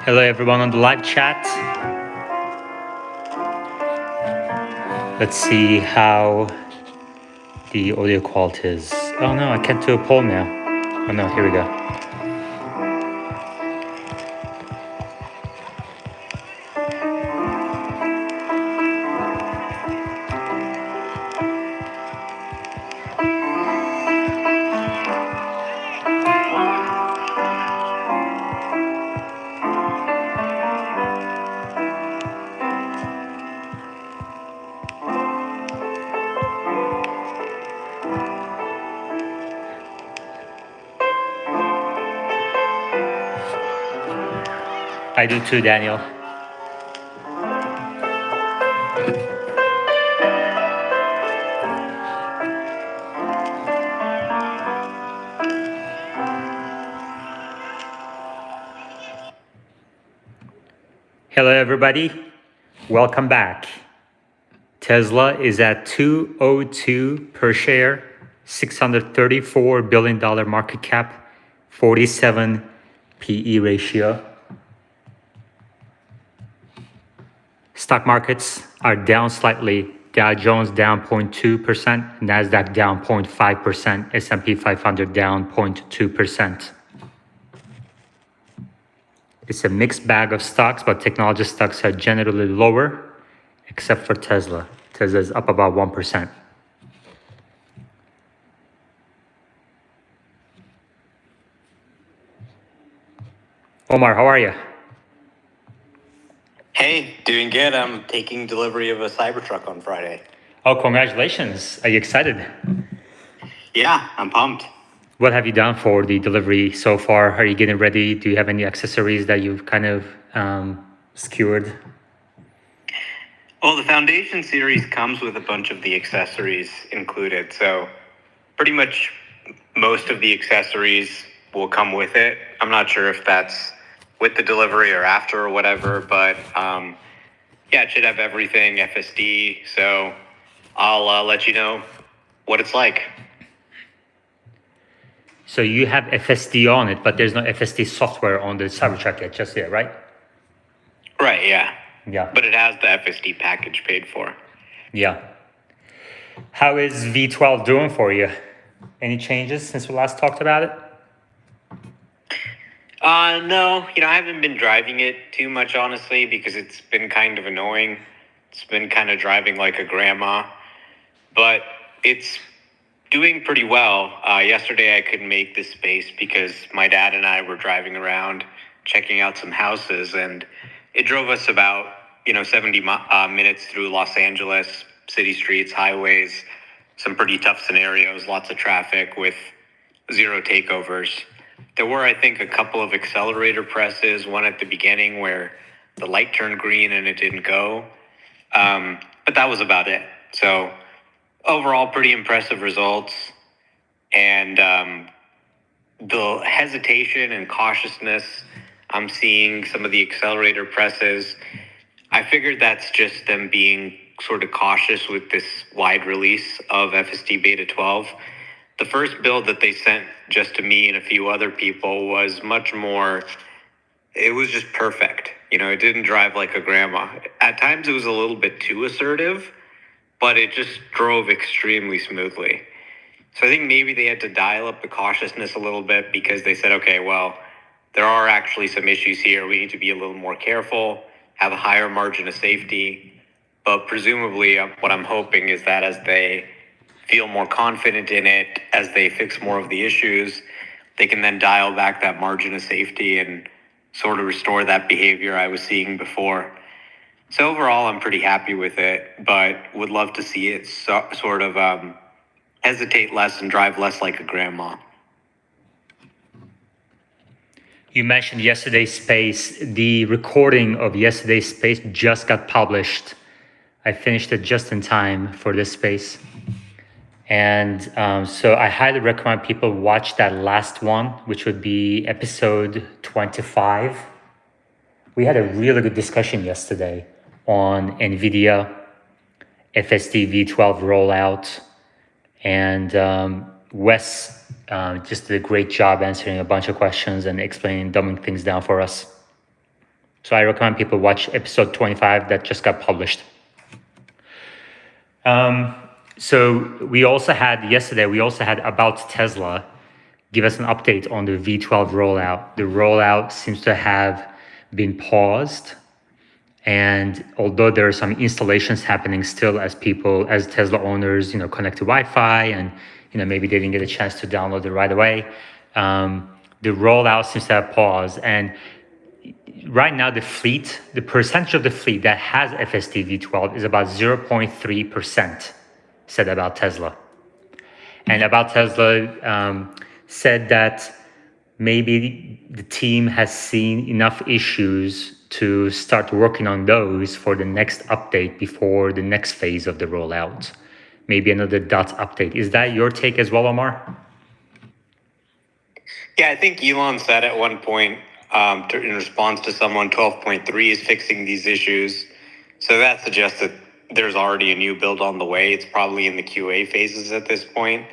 Hello everyone on the live chat. Let's see how the audio quality is. Oh no, I can't do a poll now. Oh no, here we go. I do too, Daniel. Hello everybody, welcome back. Tesla is at 202 per share, $634 billion market cap, 47 PE ratio. Stock markets are down slightly. Dow Jones down 0.2%, NASDAQ down 0.5%, S&P 500 down 0.2%. It's a mixed bag of stocks, but technology stocks are generally lower, except for Tesla. Tesla is up about 1%. Omar, how are you? Hey, doing good. I'm taking delivery of a Cybertruck on Friday. Oh, congratulations. Are you excited? Yeah, I'm pumped. What have you done for the delivery so far? Are you getting ready? Do you have any accessories that you've kind of secured? Well, the Foundation series comes with a bunch of the accessories included. So pretty much most of the accessories will come with it. I'm not sure if that's with the delivery or after or whatever, but yeah, it should have everything FSD. So I'll let you know what it's like. So you have FSD on it, but there's no FSD software on the Cybertruck yet, just yet, right? Right, yeah. Yeah. But it has the FSD package paid for. Yeah. How is V12 doing for you? Any changes since we last talked about it? No, I haven't been driving it too much, honestly, because it's been kind of annoying. It's been kind of driving like a grandma, but it's doing pretty well. Yesterday I couldn't make this space because my dad and I were driving around checking out some houses, and it drove us about 70 minutes through Los Angeles, city streets, highways, some pretty tough scenarios, lots of traffic with zero takeovers. There were, I think, a couple of accelerator presses, one at the beginning where the light turned green and it didn't go. But that was about it. So overall, pretty impressive results. And the hesitation and cautiousness I'm seeing, some of the accelerator presses, I figured that's just them being sort of cautious with this wide release of FSD Beta 12. The first build that they sent just to me and a few other people was much more, it was just perfect. It didn't drive like a grandma. At times it was a little bit too assertive, but it just drove extremely smoothly. So I think maybe they had to dial up the cautiousness a little bit because they said, okay, well, there are actually some issues here. We need to be a little more careful, have a higher margin of safety. But presumably what I'm hoping is that as they feel more confident in it, as they fix more of the issues, they can then dial back that margin of safety and sort of restore that behavior I was seeing before. So overall, I'm pretty happy with it, but would love to see it sort of hesitate less and drive less like a grandma. You mentioned yesterday's space. The recording of yesterday's space just got published. I finished it just in time for this space. And so I highly recommend people watch that last one, which would be episode 25. We had a really good discussion yesterday on Nvidia, FSD V12 rollout, and Wes just did a great job answering a bunch of questions and explaining, dumbing things down for us. So I recommend people watch episode 25 that just got published. So we also had yesterday, about Tesla give us an update on the V12 rollout. The rollout seems to have been paused. And although there are some installations happening still as Tesla owners, connect to Wi-Fi and, maybe they didn't get a chance to download it right away. The rollout seems to have paused. And right now the percentage of the fleet that has FSD V12 is about 0.3%, said About Tesla. And About Tesla said that maybe the team has seen enough issues to start working on those for the next update before the next phase of the rollout. Maybe another dot update. Is that your take as well, Omar? Yeah, I think Elon said at one point in response to someone, 12.3 is fixing these issues. So that suggests that there's already a new build on the way. It's probably in the QA phases at this point.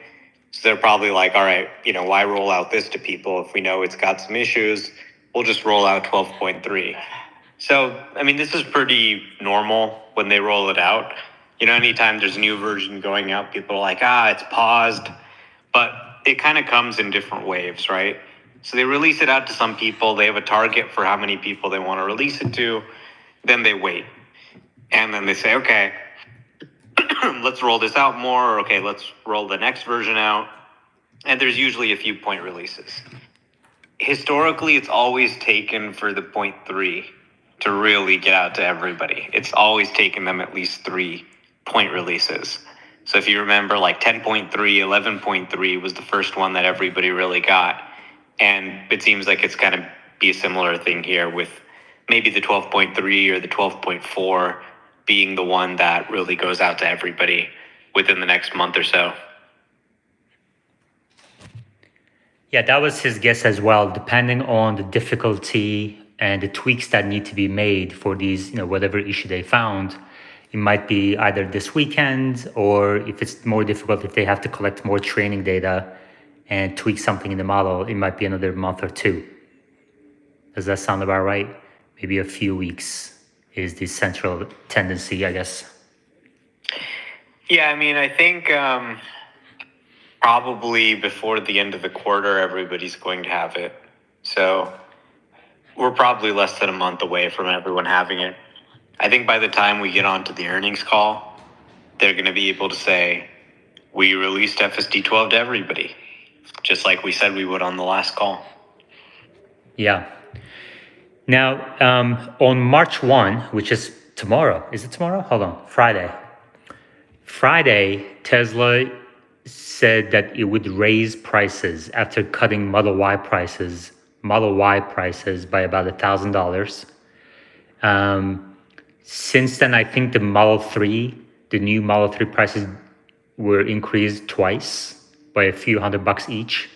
So they're probably like, all right, why roll out this to people if we know it's got some issues? We'll just roll out 12.3. So, I mean, this is pretty normal when they roll it out. Anytime there's a new version going out, people are like, it's paused. But it kind of comes in different waves, right? So they release it out to some people. They have a target for how many people they want to release it to. Then they wait. And then they say, okay, let's roll this out more. Or, okay, let's roll the next version out. And there's usually a few point releases. Historically, it's always taken for the 0.3 to really get out to everybody. It's always taken them at least 3 point releases. So if you remember, like 10.3, 11.3 was the first one that everybody really got. And it seems like it's going to be a similar thing here with maybe the 12.3 or the 12.4 being the one that really goes out to everybody within the next month or so. Yeah, that was his guess as well, depending on the difficulty and the tweaks that need to be made for these, whatever issue they found. It might be either this weekend, or if it's more difficult, if they have to collect more training data and tweak something in the model, it might be another month or two. Does that sound about right? Maybe a few weeks is the central tendency, I guess. Yeah, I mean, I think probably before the end of the quarter, everybody's going to have it. So we're probably less than a month away from everyone having it. I think by the time we get onto the earnings call, they're going to be able to say, we released FSD 12 to everybody, just like we said we would on the last call. Yeah. Now, on March 1, which is tomorrow, is it tomorrow? Hold on, Friday. Tesla said that it would raise prices after cutting Model Y prices by about $1,000. Since then, I think the new Model 3 prices were increased twice by a few $100 each.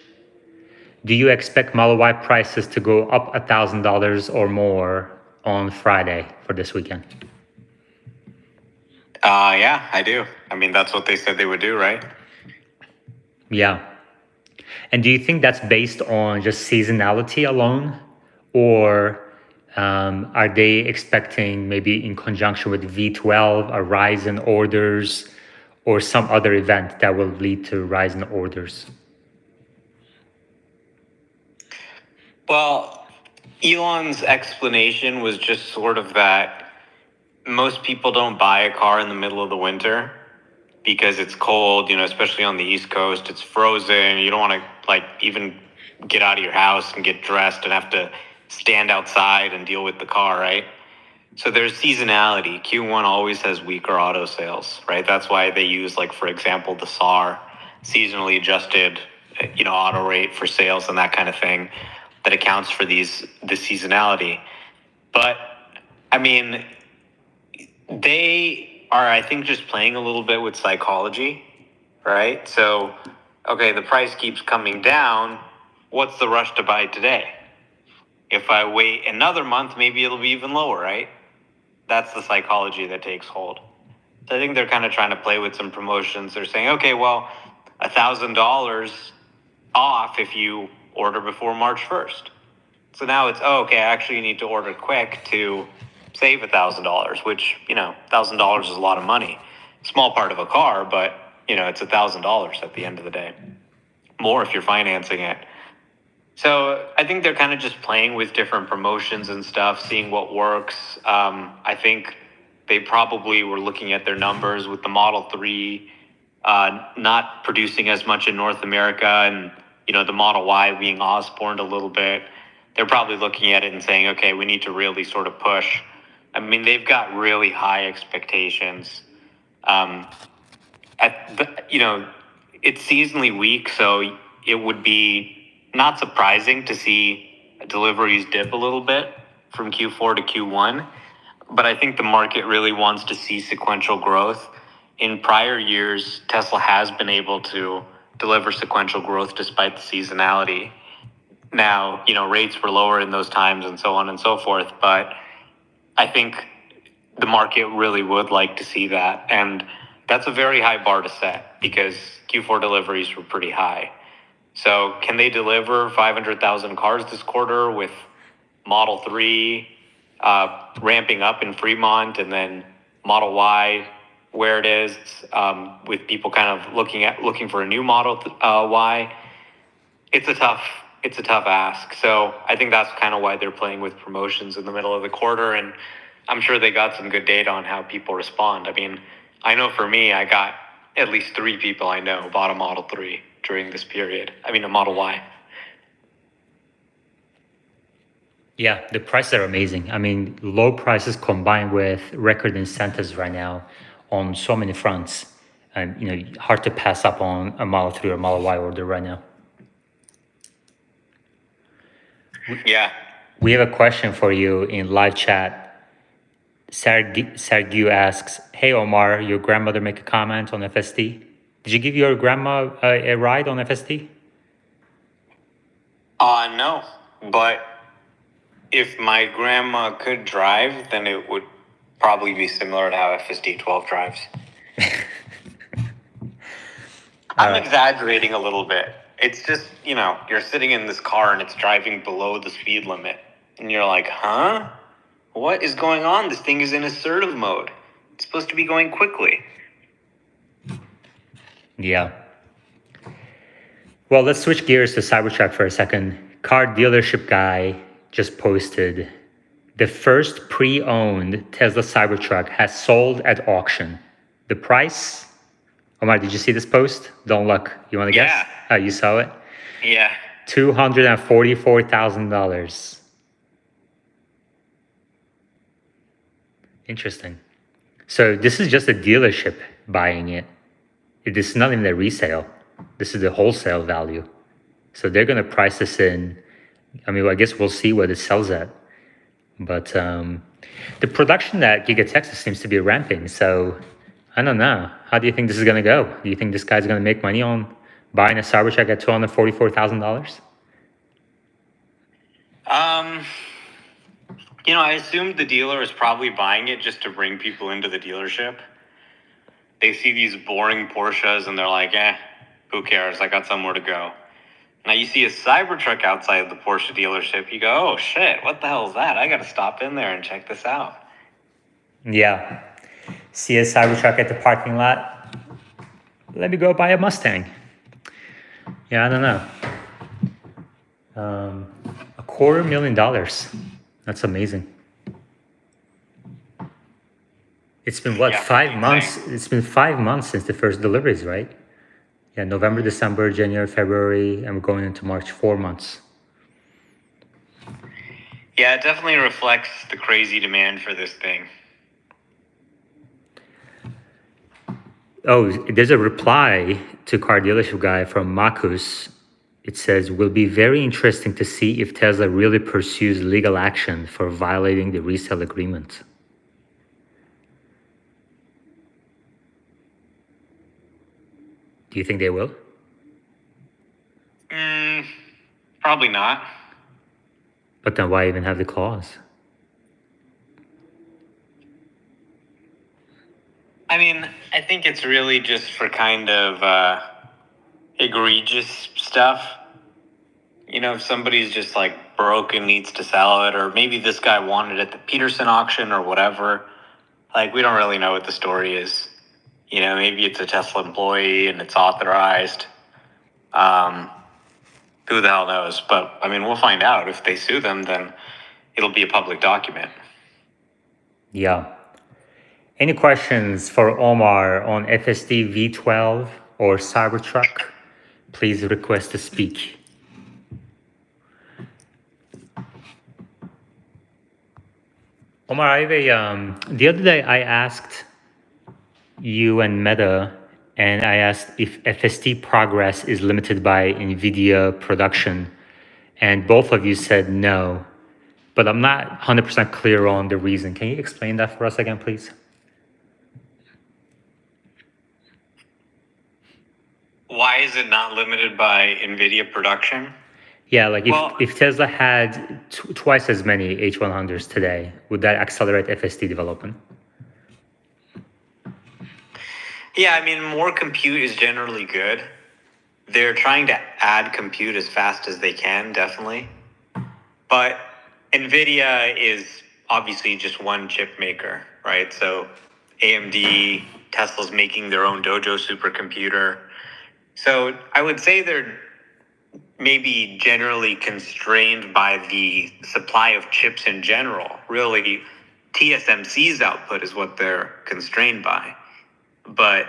Do you expect Model Y prices to go up $1,000 or more on Friday for this weekend? Yeah, I do. I mean, that's what they said they would do, right? Yeah. And do you think that's based on just seasonality alone? Or are they expecting, maybe in conjunction with V12, a rise in orders or some other event that will lead to a rise in orders? Well, Elon's explanation was just sort of that most people don't buy a car in the middle of the winter because it's cold, especially on the East Coast. It's frozen. You don't want to even get out of your house and get dressed and have to stand outside and deal with the car, right? So there's seasonality. Q1 always has weaker auto sales, right? That's why they use, for example, the SAR, seasonally adjusted, auto rate for sales and that kind of thing that accounts for the seasonality. But I mean, they are, I think, just playing a little bit with psychology, right? So, okay, the price keeps coming down. What's the rush to buy today? If I wait another month, maybe it'll be even lower, right? That's the psychology that takes hold. So I think they're kind of trying to play with some promotions. They're saying, okay, well, $1,000 off if you order before March 1st. So now it's, oh, okay, I actually need to order quick to save $1,000, which, $1,000 is a lot of money. Small part of a car, but, it's $1,000 at the end of the day. More if you're financing it. So I think they're kind of just playing with different promotions and stuff, seeing what works. I think they probably were looking at their numbers with the Model 3 not producing as much in North America, and the Model Y being Osborne a little bit. They're probably looking at it and saying, okay, we need to really sort of push. I mean, they've got really high expectations. It's seasonally weak, so it would be not surprising to see deliveries dip a little bit from Q4 to Q1. But I think the market really wants to see sequential growth. In prior years, Tesla has been able to deliver sequential growth despite the seasonality. Now, rates were lower in those times and so on and so forth. But I think the market really would like to see that. And that's a very high bar to set because Q4 deliveries were pretty high. So can they deliver 500,000 cars this quarter with Model 3 ramping up in Fremont, and then Model Y where it is, with people kind of looking for a new Model Y? It's a tough ask. So I think that's kind of why they're playing with promotions in the middle of the quarter, and I'm sure they got some good data on how people respond. I mean, I know for me, I got at least 3 people I know bought a Model 3 during this period. I mean, a Model Y. Yeah, the prices are amazing. I mean, low prices combined with record incentives right now on so many fronts. And, hard to pass up on a Model 3 or Model Y order right now. Yeah. We have a question for you in live chat. Sergio asks, hey, Omar, your grandmother make a comment on FSD. Did you give your grandma a ride on FSD? No, but if my grandma could drive, then it would probably be similar to how FSD 12 drives. I'm exaggerating a little bit. It's just, you're sitting in this car and it's driving below the speed limit. And you're like, huh? What is going on? This thing is in assertive mode. It's supposed to be going quickly. Yeah. Well, let's switch gears to Cybertruck for a second. Car dealership guy just posted the first pre-owned Tesla Cybertruck has sold at auction. The price? Omar, did you see this post? Don't look. You want to guess? Yeah. Oh, you saw it? Yeah. $244,000. Interesting. So this is just a dealership buying it. This is not even a resale. This is the wholesale value. So they're going to price this in. I mean, I guess we'll see what it sells at. But the production at Giga Texas seems to be ramping. So I don't know. How do you think this is going to go? Do you think this guy's going to make money on buying a Cybertruck at $244,000? I assumed the dealer is probably buying it just to bring people into the dealership. They see these boring Porsches and they're like, who cares? I got somewhere to go. Now you see a Cybertruck outside the Porsche dealership, you go, oh shit, what the hell is that? I got to stop in there and check this out. Yeah. See a Cybertruck at the parking lot. Let me go buy a Mustang. Yeah, I don't know. $250,000. That's amazing. It's been what, 5 months? It's been 5 months since the first deliveries, right? Yeah, November, December, January, February, and we're going into March, 4 months. Yeah, it definitely reflects the crazy demand for this thing. Oh, there's a reply to car dealership guy from Marcus. It says, will be very interesting to see if Tesla really pursues legal action for violating the resale agreement. Do you think they will? Probably not. But then why even have the clause? I mean, I think it's really just for kind of egregious stuff. If somebody's just like broken, needs to sell it, or maybe this guy wanted it at the Peterson auction or whatever. Like, we don't really know what the story is. Maybe it's a Tesla employee and it's authorized. Who the hell knows? But I mean, we'll find out. If they sue them, then it'll be a public document. Yeah. Any questions for Omar on FSD V12 or Cybertruck? Please request to speak. Omar, I have the other day I asked you and Meta, and I asked if FSD progress is limited by Nvidia production, and both of you said no, but I'm not 100% clear on the reason. Can you explain that for us again, please? Why is it not limited by Nvidia production? Yeah, like if Tesla had twice as many H100s today, would that accelerate FSD development? Yeah, I mean, more compute is generally good. They're trying to add compute as fast as they can, definitely. But Nvidia is obviously just one chip maker, right? So AMD, Tesla's making their own Dojo supercomputer. So I would say they're maybe generally constrained by the supply of chips in general. Really, TSMC's output is what they're constrained by. But,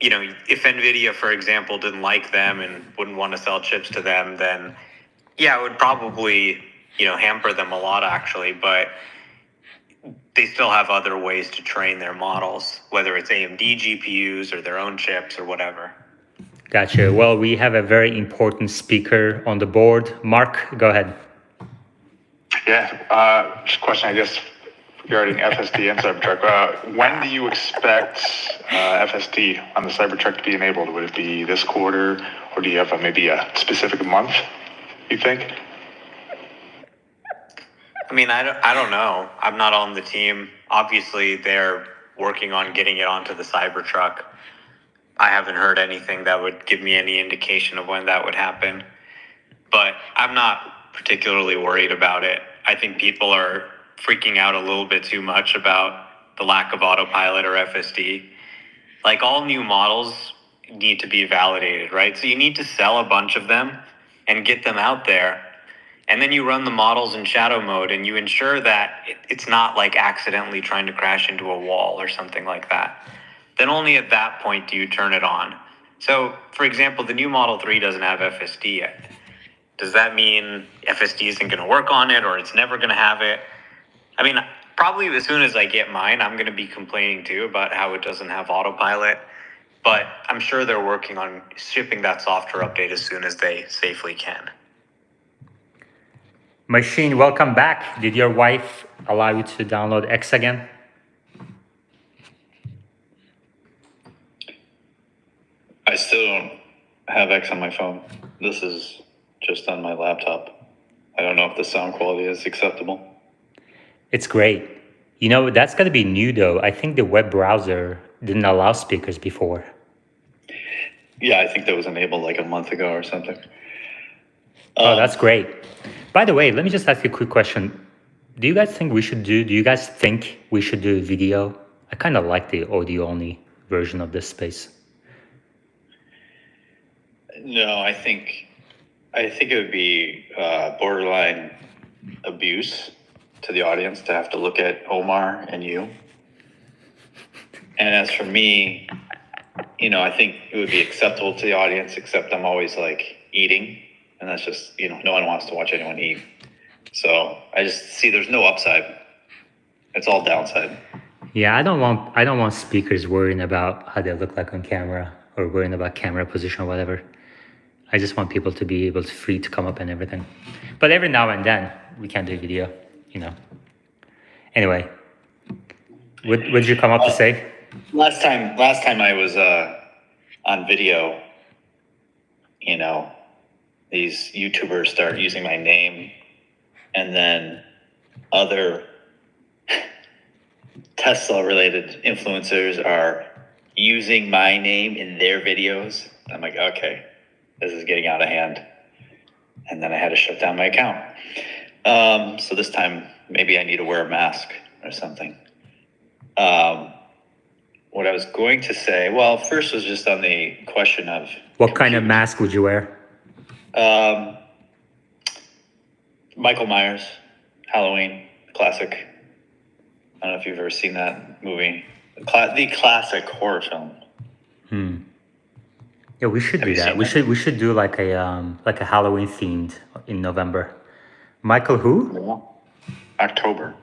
if NVIDIA, for example, didn't like them and wouldn't want to sell chips to them, then, yeah, it would probably, hamper them a lot, actually. But they still have other ways to train their models, whether it's AMD GPUs or their own chips or whatever. Gotcha. Well, we have a very important speaker on the board. Mark, go ahead. Yeah, just a question, I guess, regarding FSD and Cybertruck. When do you expect FSD on the Cybertruck to be enabled? Would it be this quarter, or do you have maybe a specific month, you think? I mean, I don't know. I'm not on the team. Obviously, they're working on getting it onto the Cybertruck. I haven't heard anything that would give me any indication of when that would happen. But I'm not particularly worried about it. I think people are freaking out a little bit too much about the lack of autopilot or FSD. Like, all new models need to be validated, right? So you need to sell a bunch of them and get them out there. And then you run the models in shadow mode and you ensure that it's not like accidentally trying to crash into a wall or something like that. Then only at that point do you turn it on. So, for example, the new Model 3 doesn't have FSD yet. Does that mean FSD isn't going to work on it, or it's never going to have it? I mean, probably as soon as I get mine, I'm going to be complaining too about how it doesn't have autopilot. But I'm sure they're working on shipping that software update as soon as they safely can. Machine, welcome back. Did your wife allow you to download X again? I still don't have X on my phone. This is just on my laptop. I don't know if the sound quality is acceptable. It's great. That's got to be new though. I think the web browser didn't allow speakers before. Yeah, I think that was enabled like a month ago or something. Oh, that's great. By the way, let me just ask you a quick question. Do you guys think we should do a video? I kind of like the audio only version of this space. No, I think it would be borderline abuse to the audience to have to look at Omar and you. And as for me, I think it would be acceptable to the audience, except I'm always like eating, and that's just, no one wants to watch anyone eat. So I just see there's no upside. It's all downside. Yeah, I don't want speakers worrying about how they look like on camera or worrying about camera position or whatever. I just want people to be able to free to come up and everything. But every now and then we can do video, Anyway, what did you come up to say? Last time I was on video, these YouTubers start using my name, and then other Tesla-related influencers are using my name in their videos. I'm like, okay, this is getting out of hand. and then I had to shut down my account. So this time, maybe I need to wear a mask or something. What I was going to say, well, first was just on the question of what kind of mask would you wear? Michael Myers, Halloween, classic. I don't know if you've ever seen that movie. The classic horror film. Yeah, we should do that. We should do like a Halloween themed in November. Michael who? October.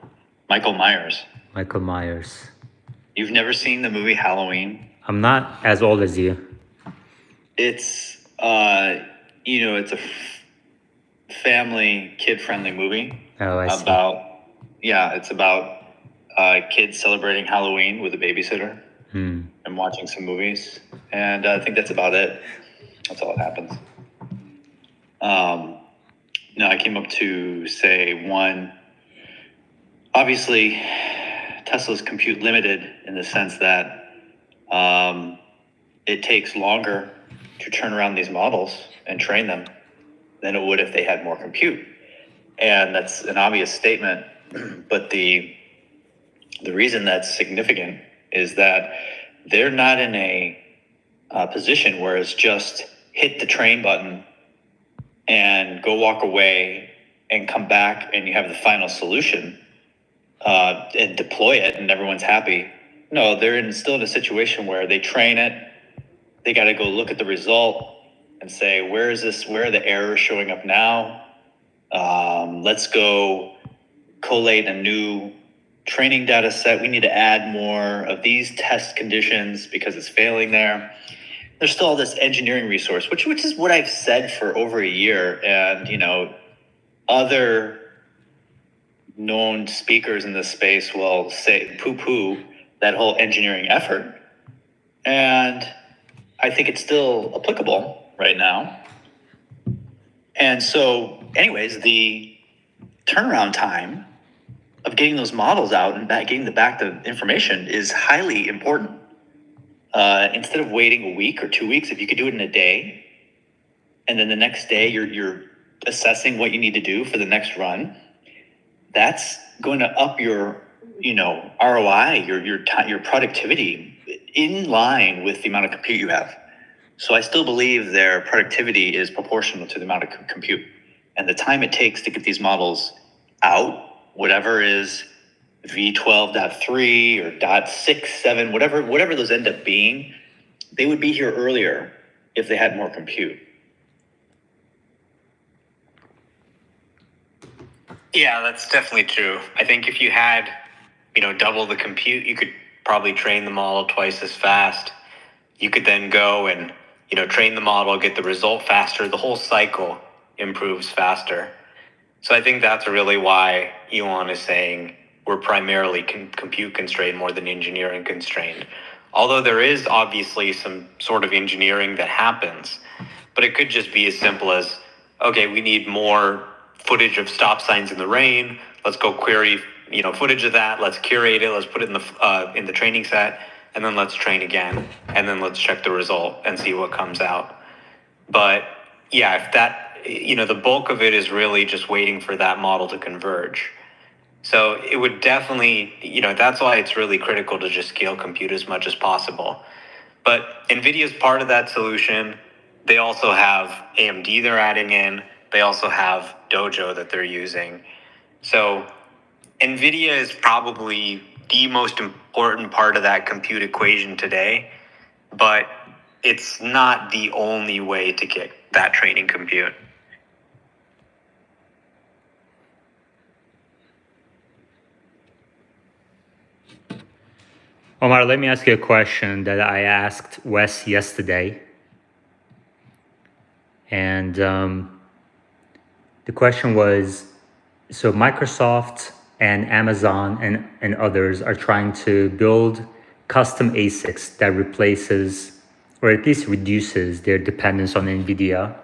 Michael Myers. Michael Myers. You've never seen the movie Halloween? I'm not as old as you. It's it's a family, kid-friendly movie. Oh, I see. It's about kids celebrating Halloween with a babysitter and watching some movies. And I think that's about it. That's all that happens. Now I came up to say one, obviously Tesla's compute limited in the sense that it takes longer to turn around these models and train them than it would if they had more compute. And that's an obvious statement, but the reason that's significant is that they're not in a position where it's just hit the train button and go walk away and come back and you have the final solution and deploy it and everyone's happy. No, they're still in a situation where they train it. They got to go look at the result and say, where are the errors showing up now? Let's go collate a new training data set. We need to add more of these test conditions because it's failing there. There's still all this engineering resource, which is what I've said for over a year. And, other known speakers in this space will say poo-poo that whole engineering effort. And I think it's still applicable right now. And so, anyways, the turnaround time of getting those models out and getting the information is highly important. Instead of waiting a week or 2 weeks, if you could do it in a day, and then the next day you're assessing what you need to do for the next run, that's going to up your ROI, your productivity in line with the amount of compute you have. So I still believe their productivity is proportional to the amount of compute, and the time it takes to get these models out, whatever is V12.3 or .67, whatever those end up being, they would be here earlier if they had more compute. Yeah, that's definitely true. I think if you had, double the compute, you could probably train the model twice as fast. You could then go and, train the model, get the result faster. The whole cycle improves faster. So I think that's really why Elon is saying we're primarily compute constrained more than engineering constrained. Although there is obviously some sort of engineering that happens, but it could just be as simple as, okay, we need more footage of stop signs in the rain. Let's go query, footage of that. Let's curate it. Let's put it in the training set, and then let's train again, and then let's check the result and see what comes out. But yeah, if that, the bulk of it is really just waiting for that model to converge. So it would definitely, that's why it's really critical to just scale compute as much as possible. But Nvidia is part of that solution. They also have AMD they're adding in. They also have Dojo that they're using. So Nvidia is probably the most important part of that compute equation today, but it's not the only way to get that training compute. Omar, let me ask you a question that I asked Wes yesterday. And the question was, so Microsoft and Amazon and others are trying to build custom ASICs that replaces, or at least reduces, their dependence on Nvidia.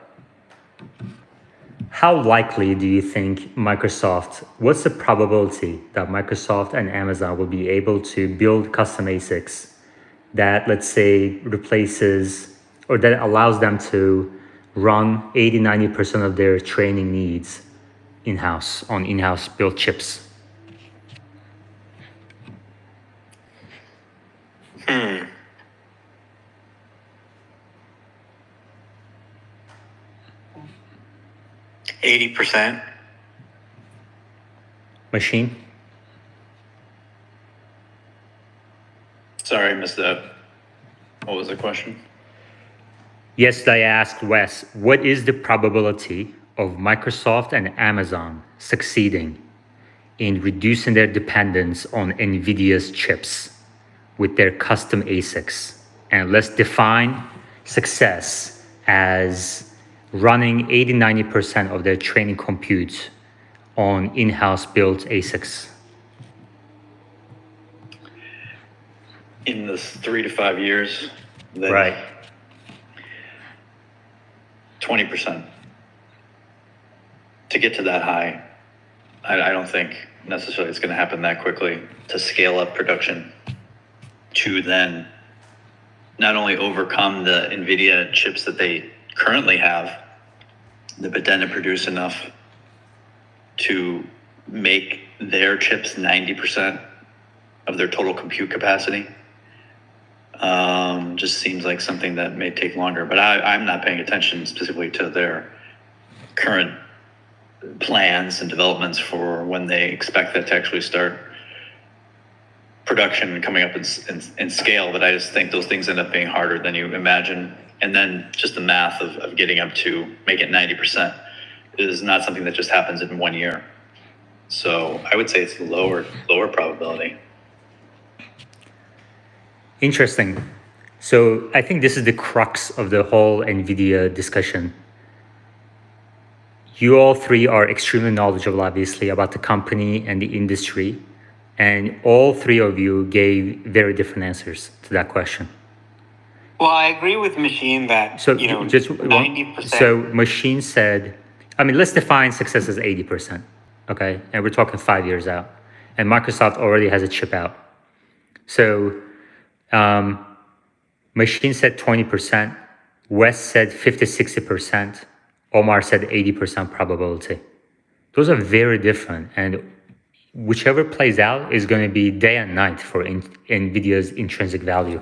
How likely do you think what's the probability that Microsoft and Amazon will be able to build custom ASICs that, let's say, replaces or that allows them to run 80-90% of their training needs in-house on in-house built chips. 80%. Machine? Sorry, I missed that. What was the question? Yesterday I asked Wes, what is the probability of Microsoft and Amazon succeeding in reducing their dependence on Nvidia's chips with their custom ASICs? And let's define success as running 80-90% of their training compute on in-house built ASICs. In the 3 to 5 years, then Right. 20%. To get to that high, I don't think necessarily it's going to happen that quickly to scale up production to then not only overcome the Nvidia chips that they currently have, but then to produce enough to make their chips 90% of their total compute capacity. Just seems like something that may take longer, but I'm not paying attention specifically to their current plans and developments for when they expect that to actually start production coming up in scale. But I just think those things end up being harder than you imagine. And then just the math of getting up to make it 90% is not something that just happens in 1 year. So I would say it's lower probability. Interesting. So I think this is the crux of the whole NVIDIA discussion. You all three are extremely knowledgeable, obviously, about the company and the industry. And all three of you gave very different answers to that question. Well, I agree with Machine that, So just 90%. So Machine said, I mean, let's define success as 80%, okay? And we're talking 5 years out. And Microsoft already has a chip out. So Machine said 20%, Wes said 50-60%, Omar said 80% probability. Those are very different, and whichever plays out is going to be day and night for NVIDIA's intrinsic value.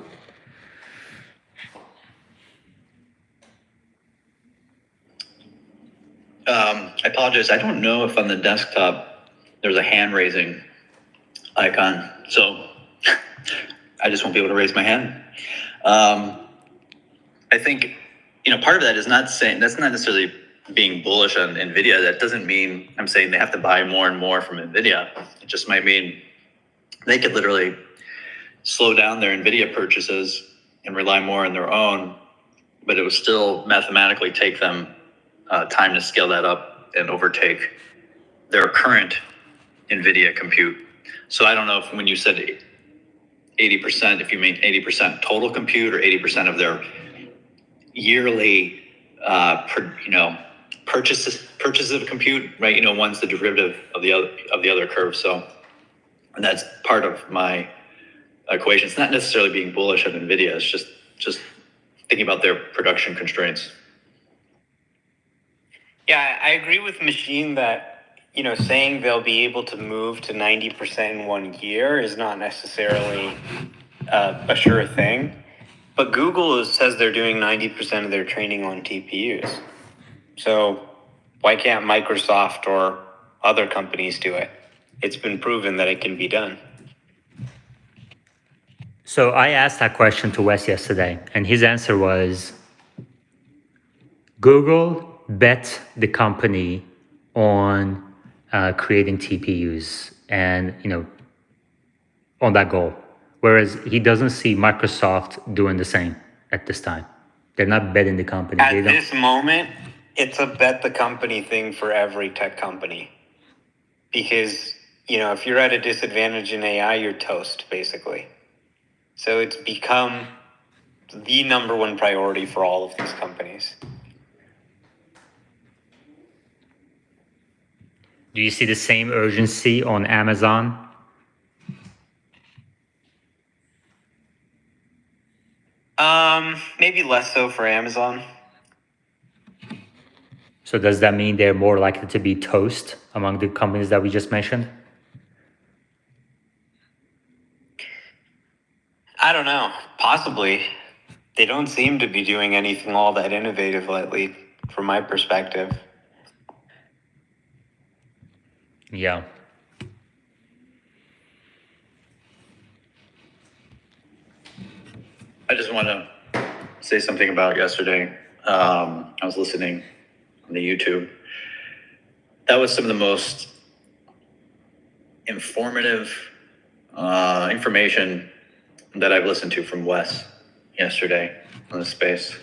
I apologize. I don't know if on the desktop there's a hand raising icon, so I just won't be able to raise my hand. I think, part of that is not saying, that's not necessarily being bullish on Nvidia. That doesn't mean I'm saying they have to buy more and more from Nvidia. It just might mean they could literally slow down their Nvidia purchases and rely more on their own, but it would still mathematically take them time to scale that up and overtake their current Nvidia compute. So I don't know if when you said 80%, if you mean 80% total compute or 80% of their yearly, purchases of compute, right? One's the derivative of the other curve. So, and that's part of my equation. It's not necessarily being bullish on Nvidia. It's just thinking about their production constraints. Yeah, I agree with Machine that, saying they'll be able to move to 90% in 1 year is not necessarily a sure thing. But Google says they're doing 90% of their training on TPUs. So why can't Microsoft or other companies do it? It's been proven that it can be done. So I asked that question to Wes yesterday, and his answer was, Google bet the company on creating TPUs and, on that goal. Whereas he doesn't see Microsoft doing the same at this time. They're not betting the company. At this moment, it's a bet the company thing for every tech company. Because, if you're at a disadvantage in AI, you're toast, basically. So it's become the number one priority for all of these companies. Do you see the same urgency on Amazon? Maybe less so for Amazon. So does that mean they're more likely to be toast among the companies that we just mentioned? I don't know. Possibly. They don't seem to be doing anything all that innovative lately, from my perspective. Yeah. I just want to say something about yesterday. I was listening on the YouTube. That was some of the most informative information that I've listened to from Wes yesterday on the space.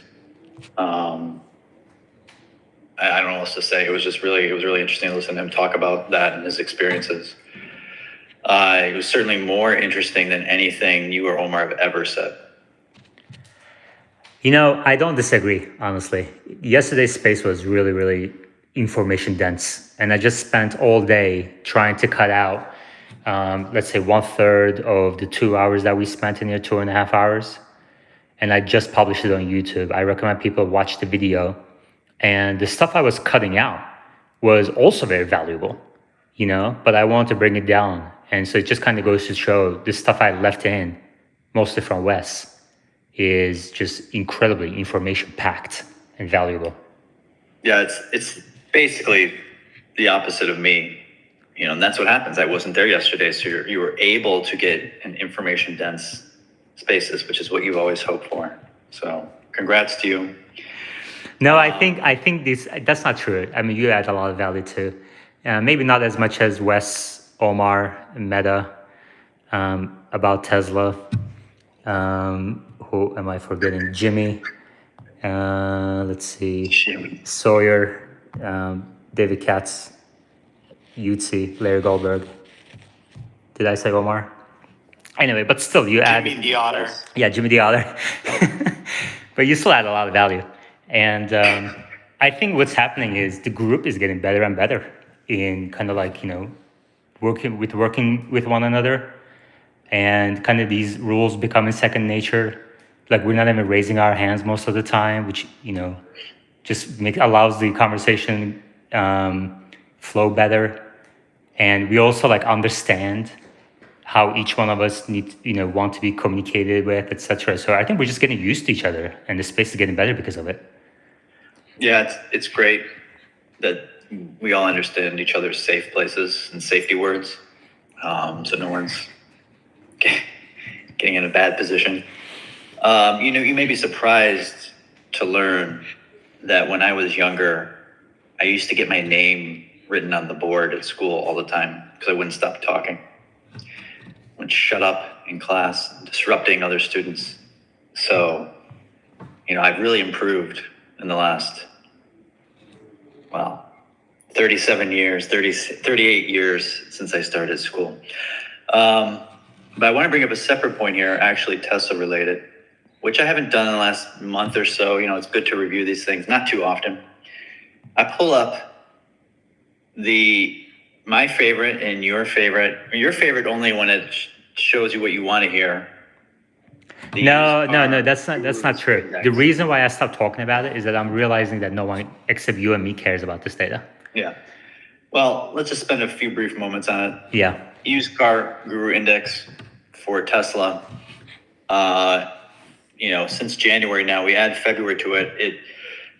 I don't know what else to say. It was really interesting to listen to him talk about that and his experiences. It was certainly more interesting than anything you or Omar have ever said. You know, I don't disagree, honestly. Yesterday's space was really, really information dense. And I just spent all day trying to cut out, let's say, 1/3 of the 2 hours that we spent in here, 2.5 hours. And I just published it on YouTube. I recommend people watch the video. And the stuff I was cutting out was also very valuable, you know, but I wanted to bring it down. And so it just kind of goes to show the stuff I left in, mostly from Wes, is just incredibly information packed and valuable. Yeah, it's basically the opposite of me, you know, and that's what happens. I wasn't there yesterday, so you were able to get an information dense spaces, which is what you've always hoped for. So congrats to you. No, I think that's not true. I mean, you add a lot of value too. Maybe not as much as Wes, Omar, Meta, about Tesla. Who am I forgetting? Jimmy. Let's see. Jimmy. Sawyer, David Katz, Yutzi, Larry Goldberg. Did I say Omar? Anyway, but still, you add. Jimmy the Otter. Yeah, Jimmy the Otter. But you still add a lot of value. And I think what's happening is the group is getting better and better in kind of like, you know, working with one another, and kind of these rules becoming second nature. Like we're not even raising our hands most of the time, which, you know, just allows the conversation flow better. And we also like understand how each one of us want to be communicated with, etc. So I think we're just getting used to each other, and the space is getting better because of it. Yeah, it's great that we all understand each other's safe places and safety words, so no one's getting in a bad position. You know, you may be surprised to learn that when I was younger, I used to get my name written on the board at school all the time because I wouldn't stop talking. I would shut up in class, disrupting other students. So, you know, I've really improved in the last, 38 years since I started school. But I want to bring up a separate point here, actually Tesla related, which I haven't done in the last month or so. You know, it's good to review these things, not too often. I pull up my favorite and your favorite only when it shows you what you want to hear. No, that's not true. The reason why I stopped talking about it is that I'm realizing that no one except you and me cares about this data. Yeah. Well, let's just spend a few brief moments on it. Yeah. Used car guru index for Tesla. You know, since January now, we add February to it. It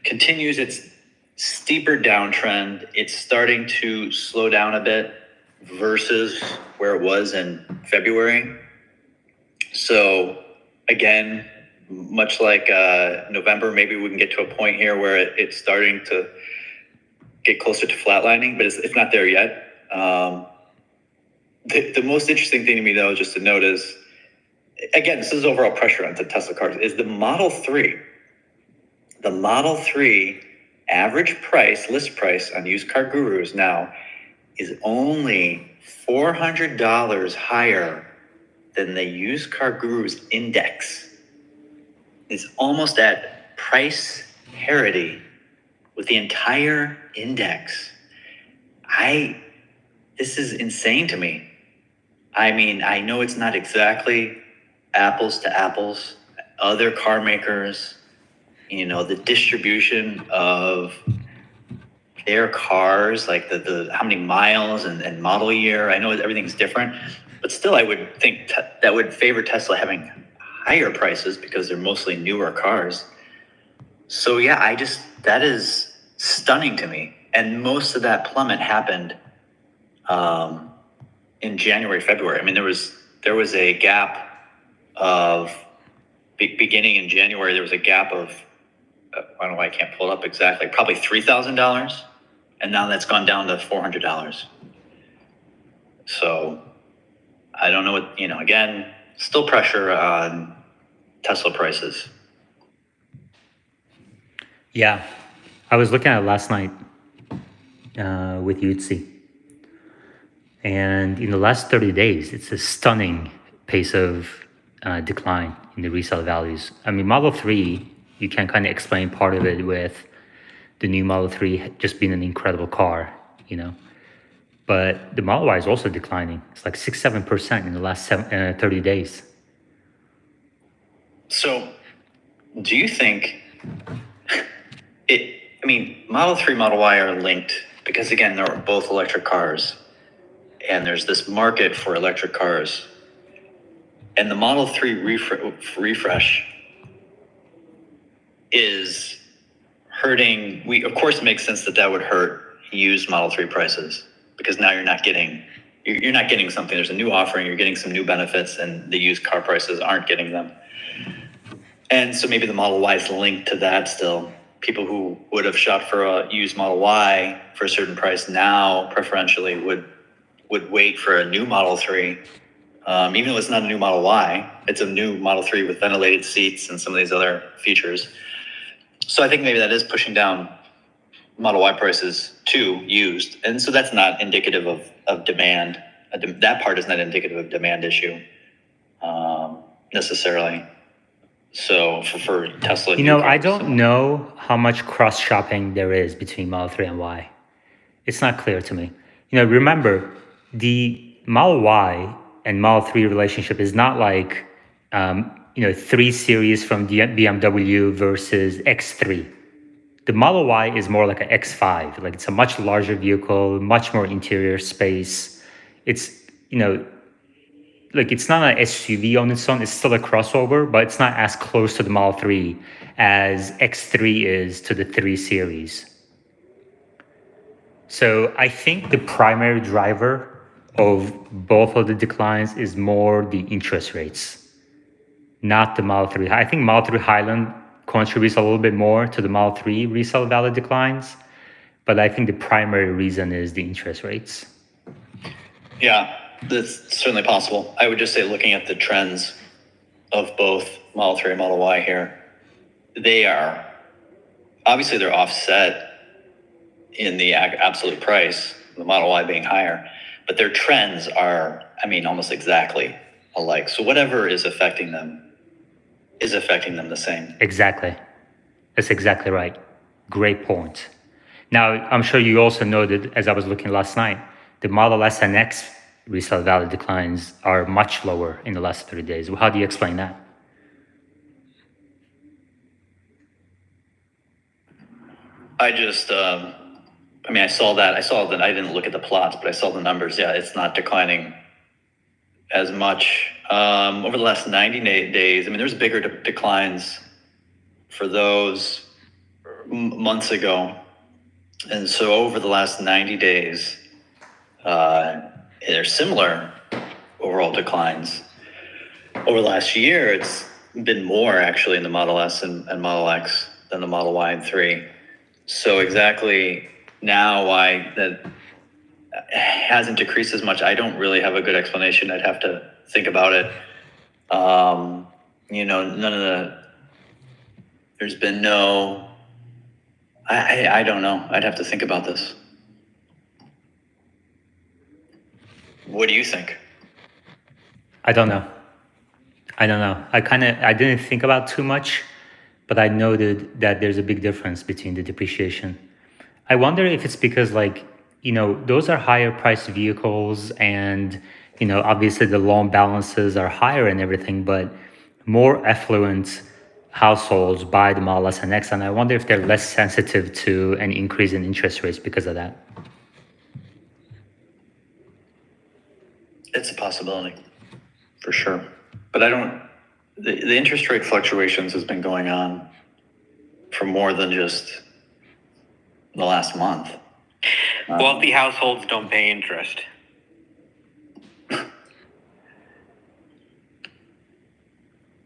continues its steeper downtrend. It's starting to slow down a bit versus where it was in February. So again, much like November, maybe we can get to a point here where it's starting to get closer to flatlining, but it's not there yet. The most interesting thing to me, though, just to note is, again, this is overall pressure onto Tesla cars, is the Model 3. The Model 3 average price, list price on used car gurus now is only $400 higher than the used car gurus index. It's almost at price parity with the entire index. This is insane to me. I mean, I know it's not exactly apples to apples. Other car makers, you know, the distribution of their cars, like the how many miles and model year. I know everything's different, but still, I would think that would favor Tesla having higher prices because they're mostly newer cars. So yeah, that is stunning to me. And most of that plummet happened in January, February. I mean, there was a gap of beginning in January. There was a gap of I don't know why I can't pull it up exactly. Probably $3,000, and now that's gone down to $400. So I don't know what Again, still pressure on Tesla prices. Yeah, I was looking at it last night with Yutzi. And in the last 30 days, it's a stunning pace of decline in the resale values. I mean, Model 3, you can kind of explain part of it with the new Model 3 just being an incredible car, But the Model Y is also declining. It's like 6-7% in the last 30 days. So do you think Model 3, Model Y are linked because, again, they're both electric cars. And there's this market for electric cars. And the Model 3 refresh is hurting. Of course, it makes sense that would hurt used Model 3 prices because now you're not getting something. There's a new offering, you're getting some new benefits, and the used car prices aren't getting them. And so maybe the Model Y is linked to that still. People who would have shot for a used Model Y for a certain price now preferentially would wait for a new Model 3. Even though it's not a new Model Y, it's a new Model 3 with ventilated seats and some of these other features. So I think maybe that is pushing down Model Y prices too, used. And so that's not indicative of demand. That part is not indicative of demand issue necessarily. So for Tesla, I don't know how much cross shopping there is between Model 3 and Y. It's not clear to me. Remember, the Model Y and Model 3 relationship is not like 3 Series from BMW versus X3. The Model Y is more like an X5. Like, it's a much larger vehicle, much more interior space. It's it's not an SUV on its own. It's still a crossover, but it's not as close to the Model 3 as X3 is to the 3 Series. So I think the primary driver of both of the declines is more the interest rates, not the Model 3. I think Model 3 Highland contributes a little bit more to the Model 3 resale value declines, but I think the primary reason is the interest rates. Yeah, that's certainly possible. I would just say, looking at the trends of both Model 3 and Model Y here, they're offset in the absolute price, the Model Y being higher, but their trends are, almost exactly alike. So whatever is affecting them the same. Exactly. That's exactly right. Great point. Now, I'm sure you also noted, as I was looking last night, the Model S and X resale value declines are much lower in the last 30 days. How do you explain that? I saw that. I didn't look at the plots, but I saw the numbers. Yeah, it's not declining as much over the last 90 days. There's bigger declines for those months ago. And so over the last 90 days, there's similar overall declines. Over the last year, it's been more actually in the Model S and Model X than the Model Y and 3. So exactly now why that hasn't decreased as much, I don't really have a good explanation. I'd have to think about it. There's been no, I don't know. I'd have to think about this. What do you think? I don't know. I didn't think about too much, but I noted that there's a big difference between the depreciation. I wonder if it's because, those are higher priced vehicles and, obviously the loan balances are higher and everything, but more affluent households buy the Model S and X, and I wonder if they're less sensitive to an increase in interest rates because of that. It's a possibility, for sure. But the interest rate fluctuations has been going on for more than just the last month. Wealthy households don't pay interest.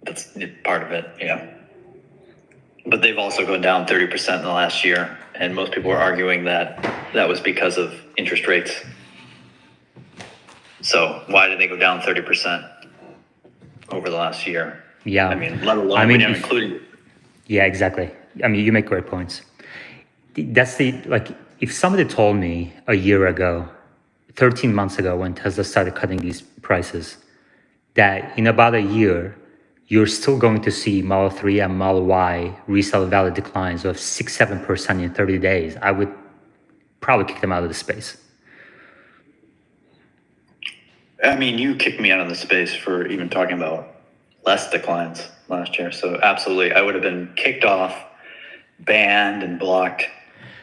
That's part of it, yeah. But they've also gone down 30% in the last year, and most people are arguing that that was because of interest rates. So why did they go down 30% over the last year? Yeah. I mean, let alone we didn't include. Yeah, exactly. I mean, you make great points. That's if somebody told me a year ago, 13 months ago, when Tesla started cutting these prices, that in about a year, you're still going to see Model 3 and Model Y resale value declines of 6-7% in 30 days, I would probably kick them out of the space. I mean, you kicked me out of the space for even talking about less declines last year. So absolutely, I would have been kicked off, banned, and blocked.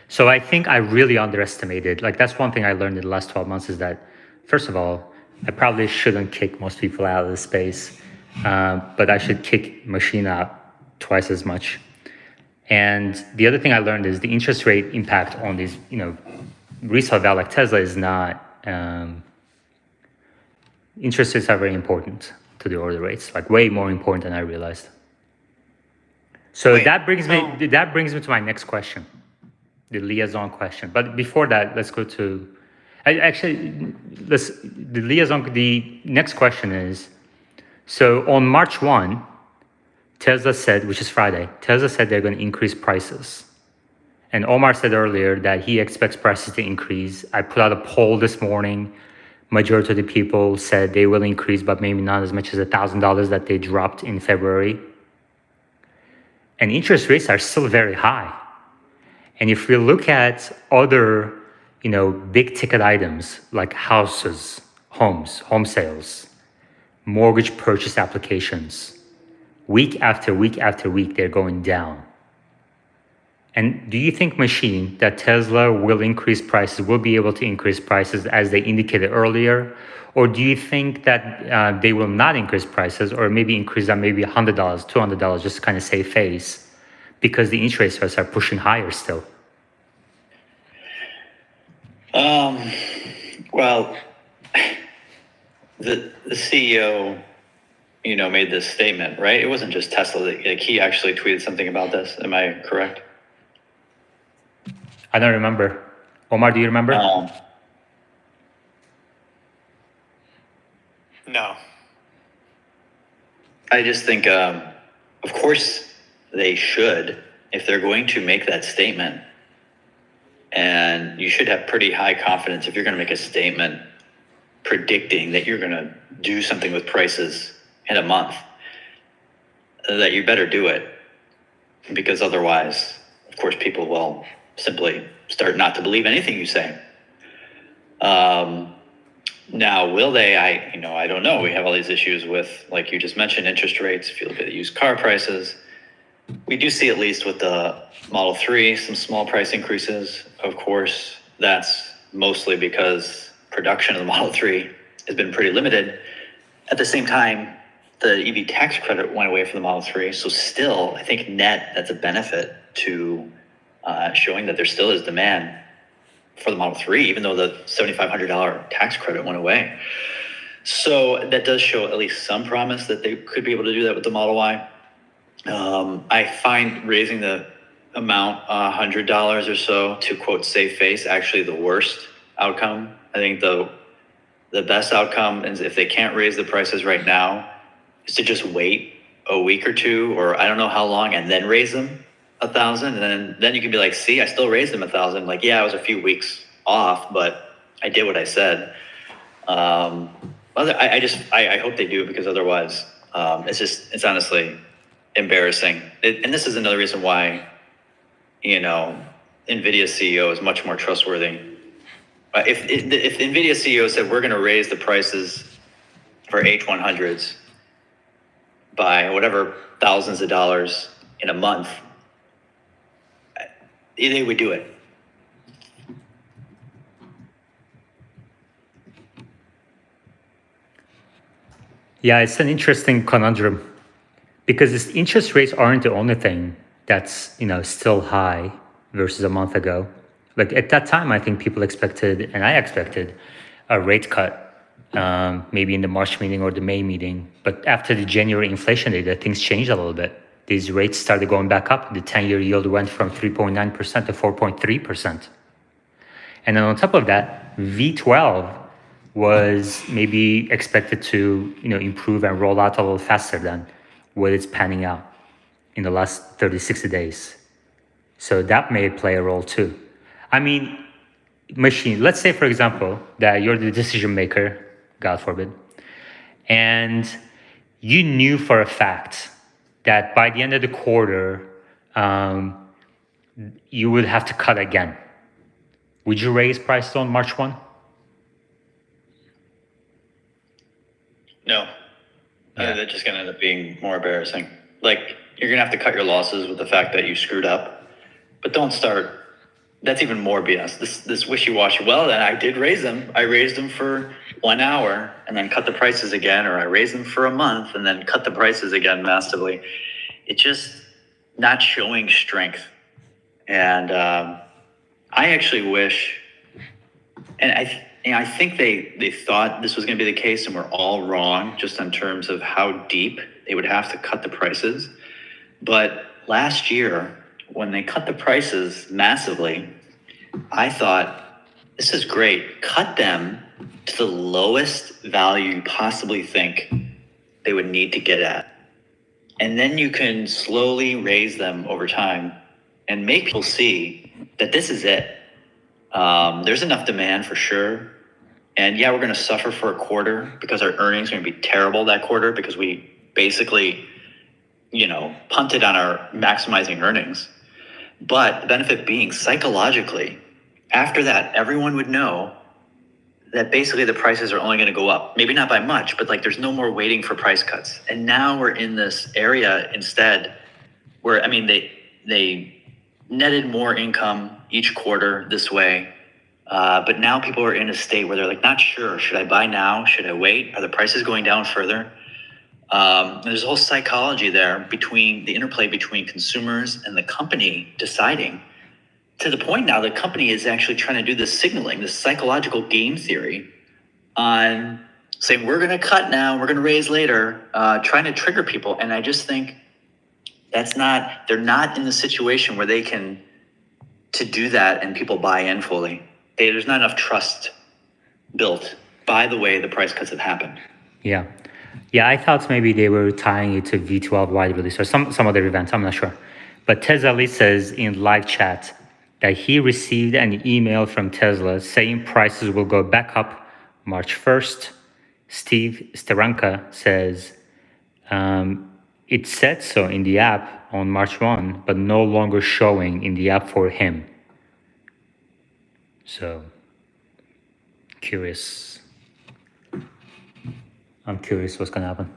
So I think I really underestimated, that's one thing I learned in the last 12 months is that, first of all, I probably shouldn't kick most people out of the space, but I should kick machine out twice as much. And the other thing I learned is the interest rate impact on these, resale value like Tesla is not, interest rates are very important to the order rates, way more important than I realized. So that brings me to my next question, the liaison question. But before that, let's go to, the next question is, so on March 1, Tesla said, which is Friday, Tesla said they're going to increase prices. And Omar said earlier that he expects prices to increase. I put out a poll this morning. Majority of the people said they will increase, but maybe not as much as $1,000 that they dropped in February. And interest rates are still very high. And if we look at other, big ticket items like houses, homes, home sales, mortgage purchase applications, week after week after week, they're going down. And do you think, Machine, that Tesla will increase prices, will be able to increase prices as they indicated earlier? Or do you think that they will not increase prices, or maybe increase them maybe $100, $200, just to kind of save face, because the interest rates are pushing higher still? Well, the CEO, made this statement, right? It wasn't just Tesla. He actually tweeted something about this. Am I correct? I don't remember. Omar, do you remember? No. I just think, of course, they should, if they're going to make that statement. And you should have pretty high confidence if you're going to make a statement predicting that you're going to do something with prices in a month, that you better do it, because otherwise, of course, people will simply start not to believe anything you say. Now, will they? I don't know. We have all these issues with, like you just mentioned, interest rates. If you look at the used car prices, we do see, at least with the Model 3, some small price increases. Of course, that's mostly because production of the Model 3 has been pretty limited. At the same time, the EV tax credit went away from the Model 3. So still, I think net, that's a benefit to showing that there still is demand for the Model 3, even though the $7,500 tax credit went away. So that does show at least some promise that they could be able to do that with the Model Y. I find raising the amount $100 or so to, quote, save face, actually the worst outcome. I think the best outcome is, if they can't raise the prices right now, is to just wait a week or two, or I don't know how long, and then raise them $1,000. And then you can be like, see, I still raised them $1,000. Like, yeah, I was a few weeks off, but I did what I said. I hope they do, because otherwise, it's honestly embarrassing. And this is another reason why, Nvidia CEO is much more trustworthy. If Nvidia CEO said, we're going to raise the prices for H100s by whatever thousands of dollars in a month, they would do it. Yeah, it's an interesting conundrum because interest rates aren't the only thing that's still high versus a month ago. Like at that time, I think people expected, and I expected, a rate cut, maybe in the March meeting or the May meeting. But after the January inflation data, things changed a little bit. These rates started going back up. The 10-year yield went from 3.9% to 4.3%. And then on top of that, V12 was maybe expected to improve and roll out a little faster than what it's panning out in the last 30, 60 days. So that may play a role too. I mean, let's say, for example, that you're the decision maker, God forbid, and you knew for a fact that by the end of the quarter, you would have to cut again. Would you raise prices on March 1? No. They're just going to end up being more embarrassing. Like, you're going to have to cut your losses with the fact that you screwed up. But don't start. That's even more BS. This wishy-washy. Well, then I did raise them. I raised them for 1 hour and then cut the prices again. Or I raised them for a month and then cut the prices again massively. It's just not showing strength. And I actually wish, and I think they thought this was going to be the case, and we're all wrong just in terms of how deep they would have to cut the prices. But last year, when they cut the prices massively, I thought, this is great. Cut them to the lowest value you possibly think they would need to get at. And then you can slowly raise them over time and make people see that this is it. There's enough demand for sure. And yeah, we're going to suffer for a quarter because our earnings are going to be terrible that quarter because we basically, punted on our maximizing earnings. But the benefit being psychologically, after that, everyone would know that basically the prices are only going to go up. Maybe not by much, but like there's no more waiting for price cuts. And now we're in this area instead where, they netted more income each quarter this way. But now people are in a state where they're like, not sure. Should I buy now? Should I wait? Are the prices going down further? There's a whole psychology there between the interplay between consumers and the company deciding, to the point now the company is actually trying to do this signaling, this psychological game theory on saying, we're going to cut now, we're going to raise later, trying to trigger people. And I just think they're not in the situation where they can to do that and people buy in fully. There's not enough trust built by the way the price cuts have happened. Yeah. Yeah, I thought maybe they were tying it to V12 wide release or some other event. I'm not sure. But Tesla says in live chat that he received an email from Tesla saying prices will go back up March 1st. Steve Steranka says it said so in the app on March 1, but no longer showing in the app for him. So, I'm curious what's going to happen.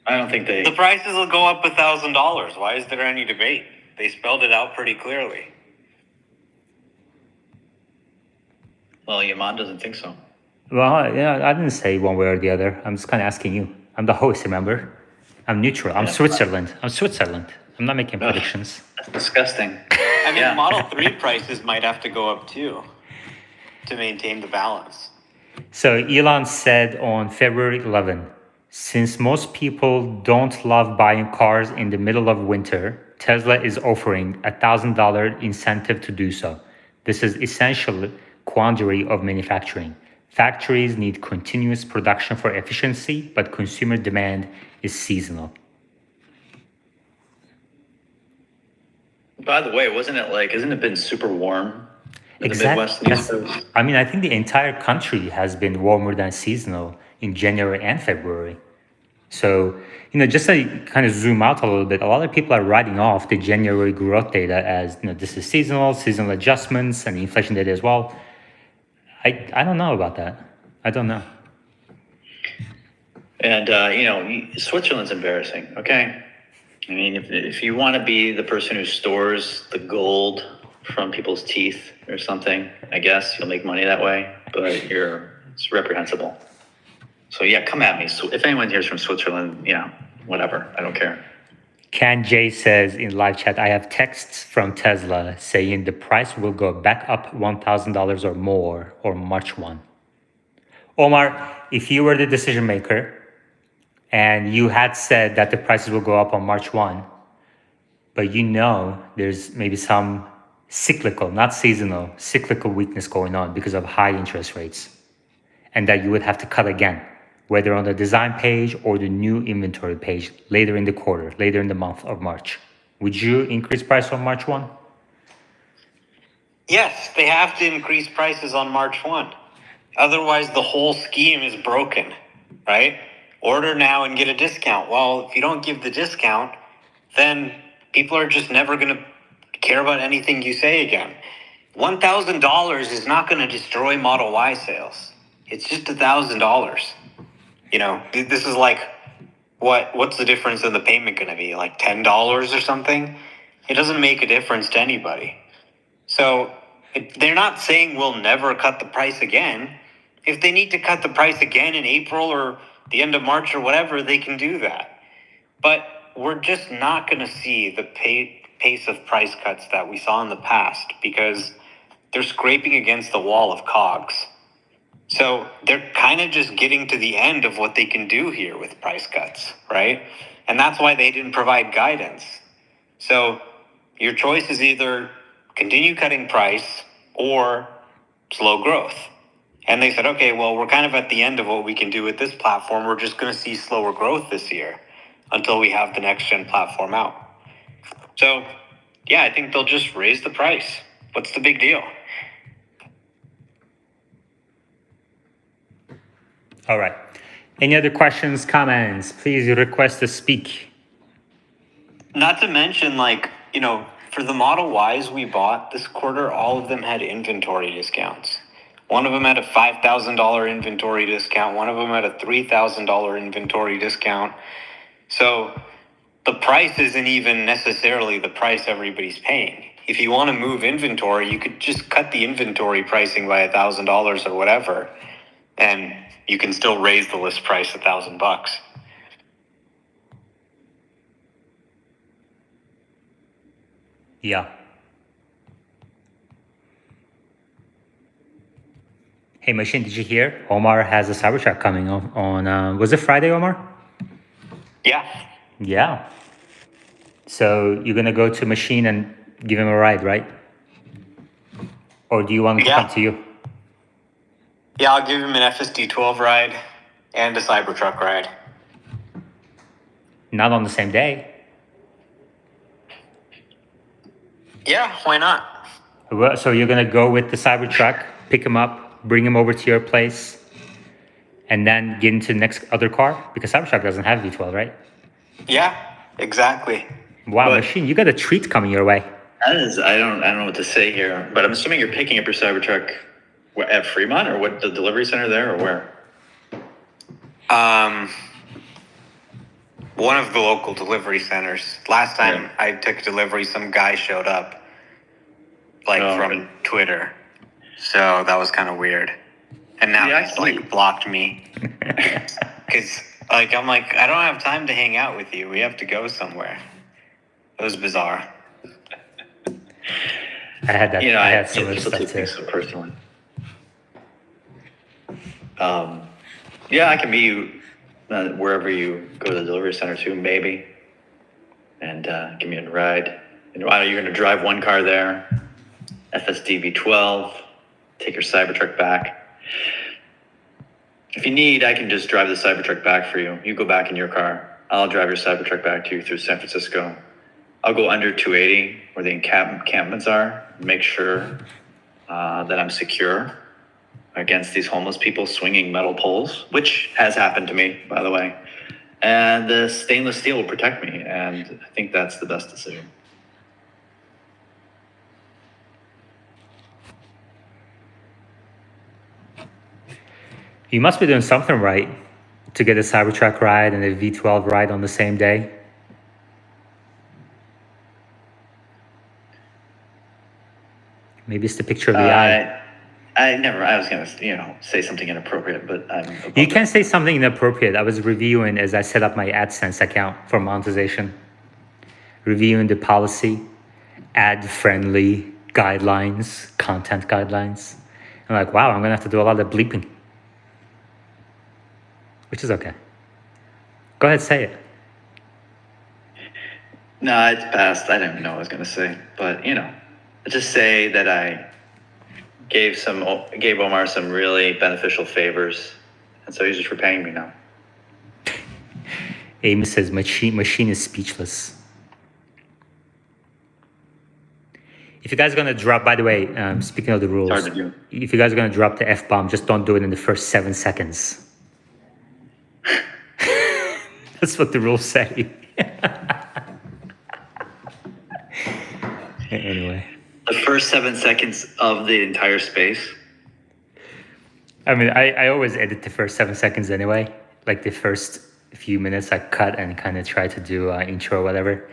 I don't think The prices will go up $1,000. Why is there any debate? They spelled it out pretty clearly. Well, Yaman doesn't think so. Well, yeah, I didn't say one way or the other. I'm just kind of asking you. I'm the host, remember? I'm neutral. I'm Switzerland. I'm not making predictions. That's disgusting. Model 3 prices might have to go up too to maintain the balance. So Elon said on February 11, since most people don't love buying cars in the middle of winter, Tesla is offering $1,000 incentive to do so. This is essentially quandary of manufacturing. Factories need continuous production for efficiency, but consumer demand is seasonal. By the way, hasn't it been super warm in the Exactly. Midwest and East Coast? I think the entire country has been warmer than seasonal in January and February. So, just to kind of zoom out a little bit, a lot of people are writing off the January growth data as, this is seasonal adjustments and inflation data as well. I don't know about that. I don't know. And, Switzerland's embarrassing, okay? I mean, if you want to be the person who stores the gold from people's teeth or something, I guess you'll make money that way, but it's reprehensible. So yeah, come at me. So if anyone here's from Switzerland, whatever, I don't care. Can Jay says in live chat, I have texts from Tesla saying the price will go back up $1,000 or more or March 1. Omar, if you were the decision maker and you had said that the prices will go up on March 1, but there's maybe some cyclical, not seasonal, cyclical weakness going on because of high interest rates, and that you would have to cut again, whether on the design page or the new inventory page later in the quarter, later in the month of March. Would you increase price on March 1? Yes, they have to increase prices on March 1. Otherwise, the whole scheme is broken, right? Order now and get a discount. Well, if you don't give the discount, then people are just never going to care about anything you say again. $1,000 is not going to destroy Model Y sales. It's just $1,000. This is like, what's the difference in the payment going to be? Like $10 or something? It doesn't make a difference to anybody. So they're not saying we'll never cut the price again. If they need to cut the price again in April or the end of March or whatever, they can do that. But we're just not going to see the pace of price cuts that we saw in the past because they're scraping against the wall of COGS. So they're kind of just getting to the end of what they can do here with price cuts, right? And that's why they didn't provide guidance. So your choice is either continue cutting price or slow growth. And they said, okay, well, we're kind of at the end of what we can do with this platform. We're just going to see slower growth this year until we have the next gen platform out. So, yeah, I think they'll just raise the price. What's the big deal? All right. Any other questions, comments? Please request to speak. Not to mention, for the Model Ys we bought this quarter, all of them had inventory discounts. One of them had a $5,000 inventory discount. One of them had a $3,000 inventory discount. So the price isn't even necessarily the price everybody's paying. If you want to move inventory, you could just cut the inventory pricing by $1,000 or whatever, and you can still raise the list price $1,000. Yeah. Hey, Machine, did you hear? Omar has a Cybertruck coming on was it Friday, Omar? Yeah. Yeah. So you're going to go to Machine and give him a ride, right? Or do you want him to come to you? Yeah, I'll give him an FSD 12 ride and a Cybertruck ride. Not on the same day. Yeah, why not? Well, so you're going to go with the Cybertruck, pick him up, bring him over to your place, and then get into the next other car? Because Cybertruck doesn't have V12, right? Yeah, exactly. Wow, Machine, you got a treat coming your way. That is, I don't know what to say here, but I'm assuming you're picking up your Cybertruck at Fremont or what, the delivery center there, or where? One of the local delivery centers. Last time I took delivery, some guy showed up, from Twitter. So that was kind of weird. And now he's blocked me. Because I'm like, I don't have time to hang out with you. We have to go somewhere. It was bizarre. I had that. I had some people stuff take too. things so personally. Yeah, I can meet you wherever you go to the delivery center too, maybe, and give me a ride. You're going to drive one car there, FSD V12, take your Cybertruck back. If you need, I can just drive the Cybertruck back for you. You go back in your car. I'll drive your Cybertruck back to you through San Francisco. I'll go under 280 where the encampments are, make sure that I'm secure against these homeless people swinging metal poles, which has happened to me, by the way. And the stainless steel will protect me, and I think that's the best decision. You must be doing something right to get a Cybertruck ride and a V12 ride on the same day? Maybe it's the picture of the eye. I was going to, say something inappropriate, but You can say something inappropriate. I was reviewing as I set up my AdSense account for monetization, reviewing the policy, ad-friendly guidelines, content guidelines. I'm like, wow, I'm going to have to do a lot of bleeping, which is okay. Go ahead, say it. No, it's past. I don't know what I was going to say, but, just say that I gave Omar some really beneficial favors, and so he's just repaying me now. Amy says, machine is speechless. If you guys are going to drop, by the way, speaking of the rules, It's hard to do. if you guys are going to drop the F-bomb, just don't do it in the first 7 seconds. That's what the rules say. Anyway. The first 7 seconds of the entire space? I mean, I always edit the first 7 seconds anyway. Like the first few minutes I cut and kind of try to do intro or whatever.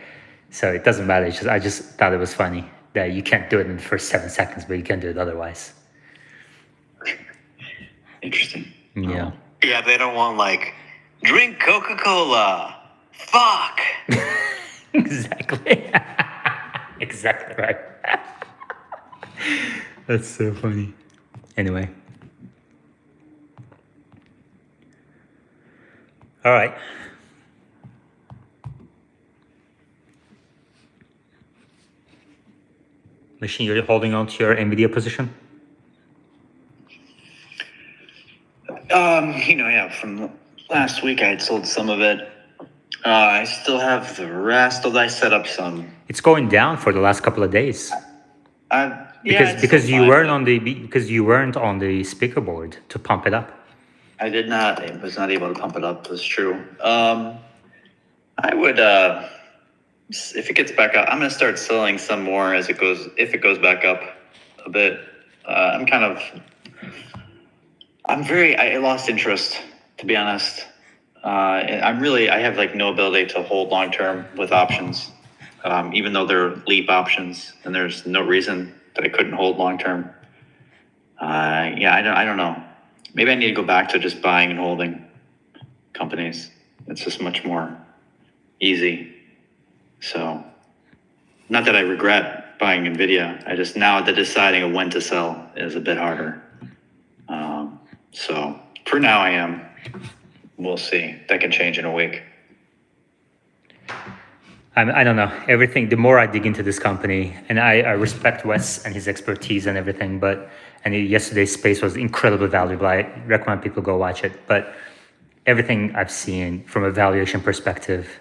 So it doesn't matter. I just thought it was funny that you can't do it in the first 7 seconds, but you can do it otherwise. Interesting. Yeah. Yeah, they don't want like, drink Coca-Cola. Fuck. Exactly. Exactly right. That's so funny. Anyway. All right. Machine, you're holding on to your Nvidia position? From last week I had sold some of it. I still have the rest, although I set up some. It's going down for the last couple of days. Because you weren't on the speaker board to pump it up. I was not able to pump it up. That's true. I would, if it gets back up, I'm going to start selling some more if it goes back up a bit. I lost interest, to be honest. I have like no ability to hold long-term with options, even though they're leap options, and there's no reason that I couldn't hold long-term. I don't know. Maybe I need to go back to just buying and holding companies. It's just much more easy. So, not that I regret buying Nvidia. I just now the deciding of when to sell is a bit harder. So for now I am. We'll see. That can change in a week. I don't know. Everything, the more I dig into this company, and I respect Wes and his expertise and everything, and yesterday's space was incredibly valuable. I recommend people go watch it. But everything I've seen from a valuation perspective,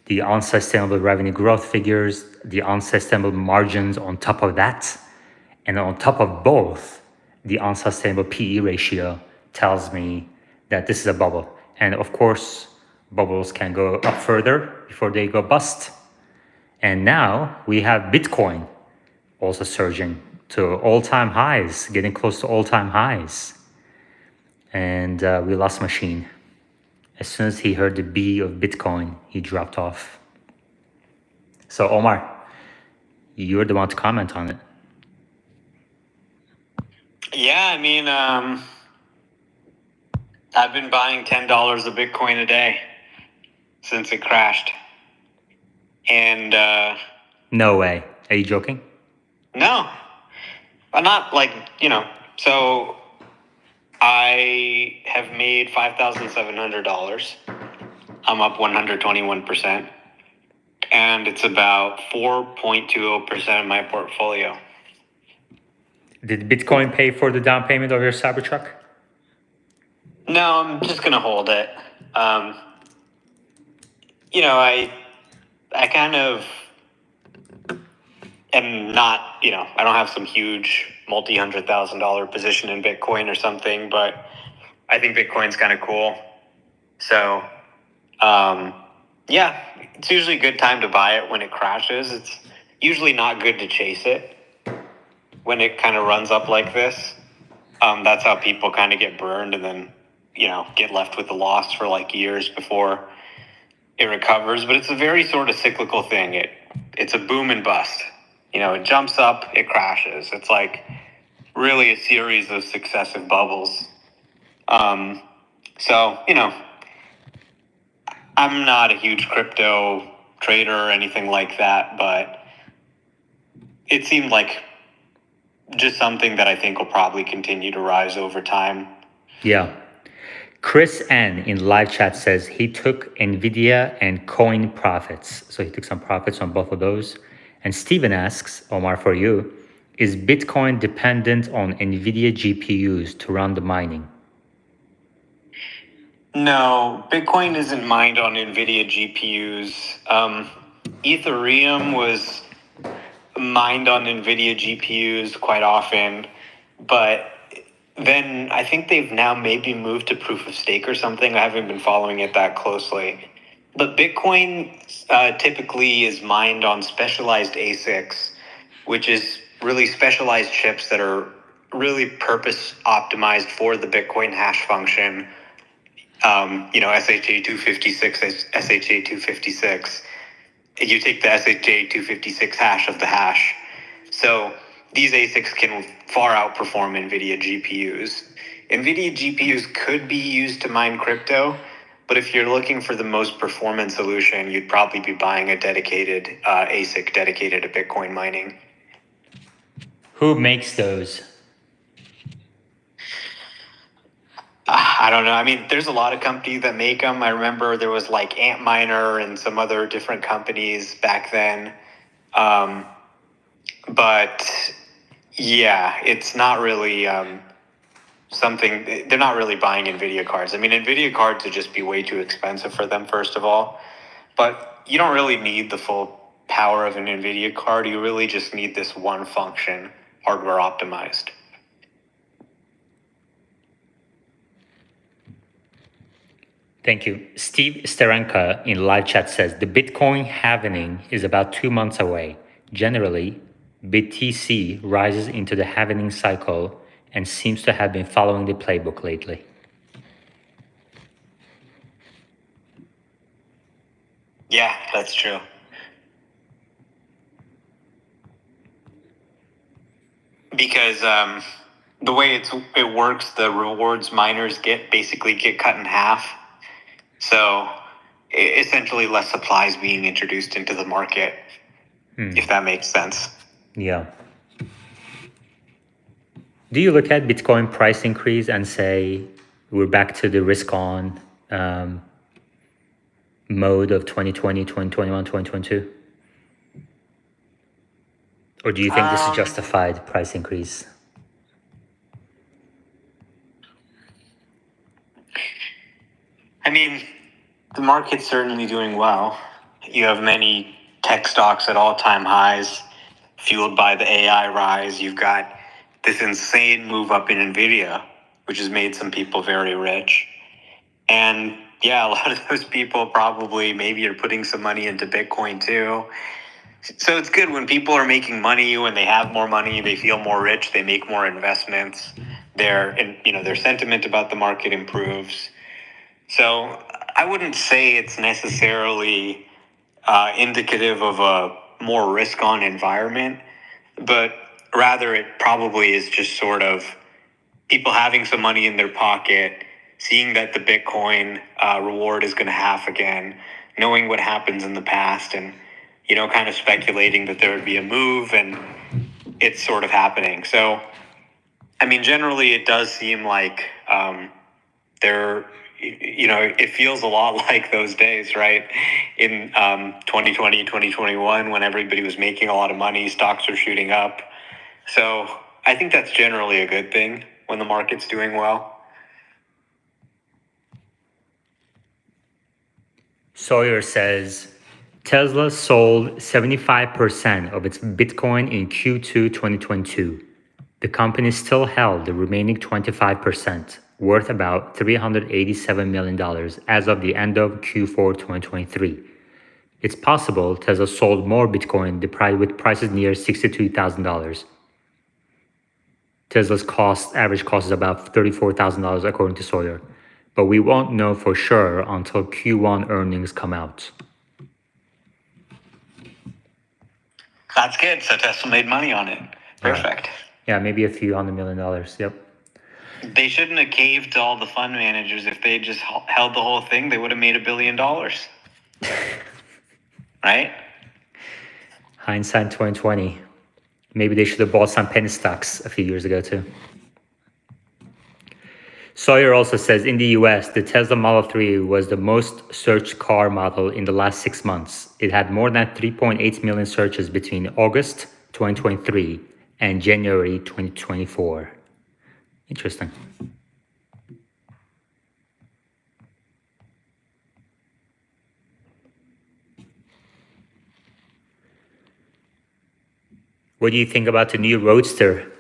the unsustainable revenue growth figures, the unsustainable margins on top of that, and on top of both, the unsustainable PE ratio tells me that this is a bubble. And of course, bubbles can go up further before they go bust. And now we have Bitcoin also surging to all-time highs, getting close to all-time highs. And we lost Machine. As soon as he heard the B of Bitcoin, he dropped off. So Omar, you're the one to comment on it. Yeah, I mean, I've been buying $10 of Bitcoin a day since it crashed. And no way. Are you joking? No. I'm not so I have made $5,700. I'm up 121%. And it's about 4.20% of my portfolio. Did Bitcoin pay for the down payment of your Cybertruck? No, I'm just going to hold it. I kind of am not, I don't have some huge multi-$100,000 position in Bitcoin or something, but I think Bitcoin's kind of cool. So, it's usually a good time to buy it when it crashes. It's usually not good to chase it when it kind of runs up like this. That's how people kind of get burned and then get left with the loss for like years before it recovers. But it's a very sort of cyclical thing. It's a boom and bust. It jumps up, it crashes. It's like really a series of successive bubbles. So, I'm not a huge crypto trader or anything like that, but it seemed like just something that I think will probably continue to rise over time. Yeah. Chris N in live chat says he took Nvidia and coin profits. So he took some profits on both of those. And Steven asks, Omar, for you, is Bitcoin dependent on Nvidia GPUs to run the mining? No, Bitcoin isn't mined on Nvidia GPUs. Ethereum was mined on Nvidia GPUs quite often, but then I think they've now maybe moved to proof of stake or something. I haven't been following it that closely. But Bitcoin typically is mined on specialized ASICs, which is really specialized chips that are really purpose optimized for the Bitcoin hash function. SHA-256, SHA-256. You take the SHA-256 hash of the hash. So these ASICs can far outperform NVIDIA GPUs. NVIDIA GPUs could be used to mine crypto, but if you're looking for the most performant solution, you'd probably be buying a dedicated ASIC dedicated to Bitcoin mining. Who makes those? I don't know. I mean, there's a lot of companies that make them. I remember there was like Antminer and some other different companies back then. But yeah, it's not really something. They're not really buying NVIDIA cards. I mean, NVIDIA cards would just be way too expensive for them, first of all. But you don't really need the full power of an NVIDIA card. You really just need this one function, hardware optimized. Thank you. Steve Steranka in live chat says the Bitcoin halving is about 2 months away. Generally, BTC rises into the halving cycle and seems to have been following the playbook lately. Yeah, that's true. Because the way it works, the rewards miners get cut in half. So essentially less supply is being introduced into the market, if that makes sense. Yeah. Do you look at Bitcoin price increase and say we're back to the risk on mode of 2020, 2021, 2022? Or do you think this is justified price increase? I mean, the market's certainly doing well. You have many tech stocks at all-time highs, fueled by the AI rise. You've got this insane move up in Nvidia, which has made some people very rich. And yeah, a lot of those people probably maybe are putting some money into Bitcoin too. So it's good when people are making money, when they have more money, they feel more rich, they make more investments. Their sentiment about the market improves. So I wouldn't say it's necessarily indicative of a more risk-on environment, but rather it probably is just sort of people having some money in their pocket, seeing that the Bitcoin reward is going to halve again, knowing what happens in the past, and kind of speculating that there would be a move, and it's sort of happening. So, I mean, generally it does seem like it feels a lot like those days, right? In 2020, 2021, when everybody was making a lot of money, stocks are shooting up. So I think that's generally a good thing when the market's doing well. Sawyer says Tesla sold 75% of its Bitcoin in Q2 2022. The company still held the remaining 25%, worth about $387 million as of the end of Q4 2023. It's possible Tesla sold more Bitcoin with prices near $62,000. Tesla's average cost is about $34,000 according to Sawyer. but we won't know for sure until Q1 earnings come out. That's good. So Tesla made money on it. Perfect. Yeah, maybe a few $100 million. Yep. They shouldn't have caved to all the fund managers. If they just held the whole thing, they would have made $1 billion. Right? Hindsight 2020. Maybe they should have bought some penny stocks a few years ago too. Sawyer also says in the US, the Tesla Model 3 was the most searched car model in the last 6 months. It had more than 3.8 million searches between August 2023 and January 2024. Interesting. What do you think about the new Roadster?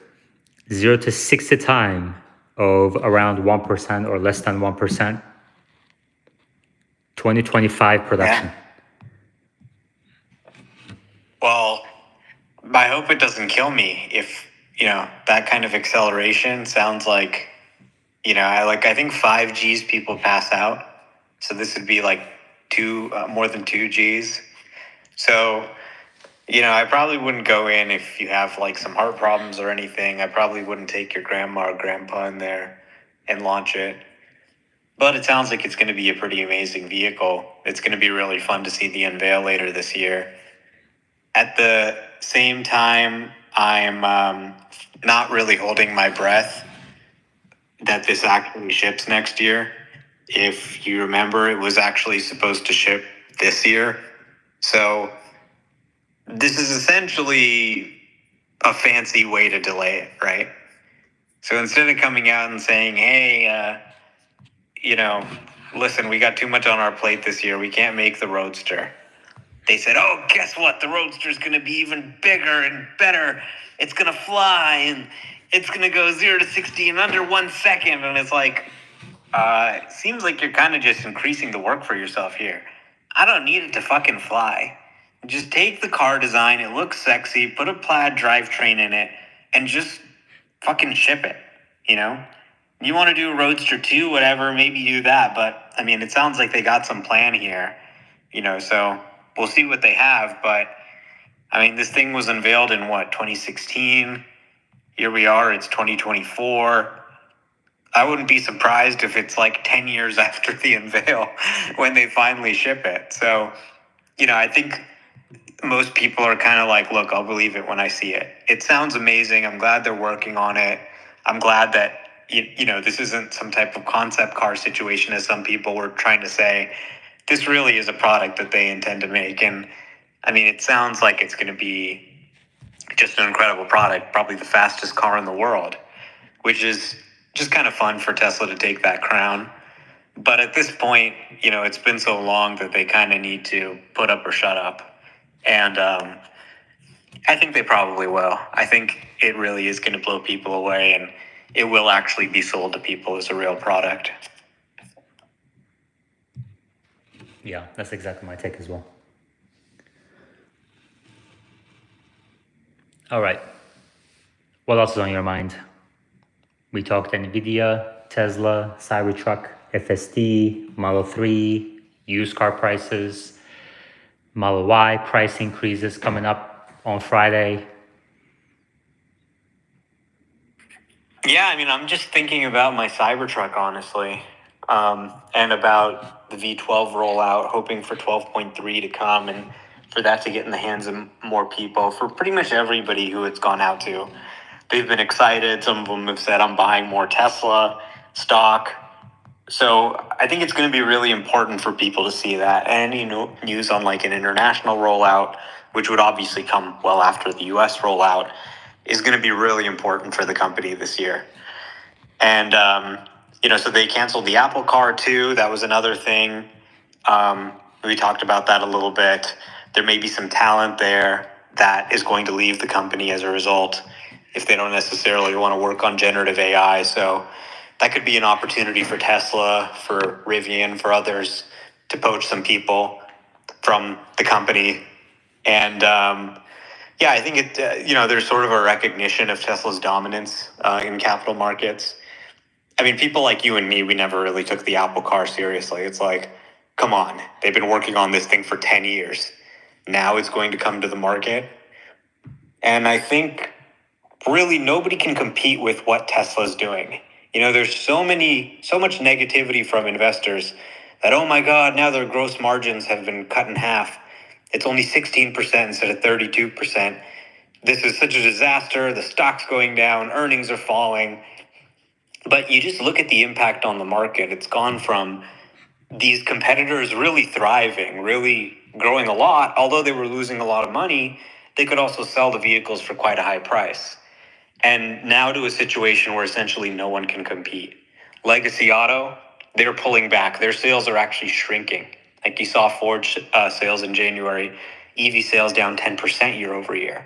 0 to 60 time of around 1% or less than 1%. 2025 production. Yeah. Well, I hope it doesn't kill me. If, that kind of acceleration sounds like, I think 5 Gs people pass out. So this would be like more than 2 Gs. So, I probably wouldn't go in if you have like some heart problems or anything. I probably wouldn't take your grandma or grandpa in there and launch it. But it sounds like it's going to be a pretty amazing vehicle. It's going to be really fun to see the unveil later this year. At the same time, I'm not really holding my breath that this actually ships next year. If you remember, it was actually supposed to ship this year. So this is essentially a fancy way to delay it, right? So instead of coming out and saying, hey, listen, we got too much on our plate this year. We can't make the Roadster. They said, oh, guess what? The Roadster's going to be even bigger and better. It's going to fly, and it's going to go 0 to 60 in under 1 second. And it's like, it seems like you're kind of just increasing the work for yourself here. I don't need it to fucking fly. Just take the car design. It looks sexy. Put a plaid drivetrain in it and just fucking ship it, You want to do a Roadster 2, whatever, maybe do that. But, it sounds like they got some plan here, so we'll see what they have. But, this thing was unveiled in, 2016? Here we are, it's 2024. I wouldn't be surprised if it's like 10 years after the unveil when they finally ship it. So, I think most people are kind of like, look, I'll believe it when I see it. It sounds amazing. I'm glad they're working on it. I'm glad that, this isn't some type of concept car situation, as some people were trying to say. This really is a product that they intend to make. And it sounds like it's going to be just an incredible product, probably the fastest car in the world, which is just kind of fun for Tesla to take that crown. But at this point, it's been so long that they kind of need to put up or shut up. And I think they probably will. I think it really is going to blow people away, and it will actually be sold to people as a real product. Yeah, that's exactly my take as well. All right. What else is on your mind? We talked Nvidia, Tesla, Cybertruck, FSD, Model 3, used car prices, Model Y price increases coming up on Friday. Yeah, I'm just thinking about my Cybertruck, honestly, and about the V12 rollout, hoping for 12.3 to come and for that to get in the hands of more people, for pretty much everybody who it's gone out to. They've been excited. Some of them have said, I'm buying more Tesla stock. So I think it's going to be really important for people to see that. And any news on like an international rollout, which would obviously come well after the US rollout, is going to be really important for the company this year. And, so they canceled the Apple Car too. That was another thing. We talked about that a little bit. There may be some talent there that is going to leave the company as a result if they don't necessarily want to work on generative AI. So that could be an opportunity for Tesla, for Rivian, for others to poach some people from the company. And I think it, there's sort of a recognition of Tesla's dominance in capital markets. I mean, people like you and me, we never really took the Apple car seriously. It's like, come on, they've been working on this thing for 10 years. Now it's going to come to the market. And I think really nobody can compete with what Tesla's doing. There's so much negativity from investors that, oh my God, now their gross margins have been cut in half. It's only 16% instead of 32%. This is such a disaster. The stock's going down, earnings are falling. But you just look at the impact on the market. It's gone from these competitors really thriving, really growing a lot. Although they were losing a lot of money, they could also sell the vehicles for quite a high price. And now to a situation where essentially no one can compete. Legacy Auto, they're pulling back. Their sales are actually shrinking. Like you saw Ford sales in January, EV sales down 10% year over year.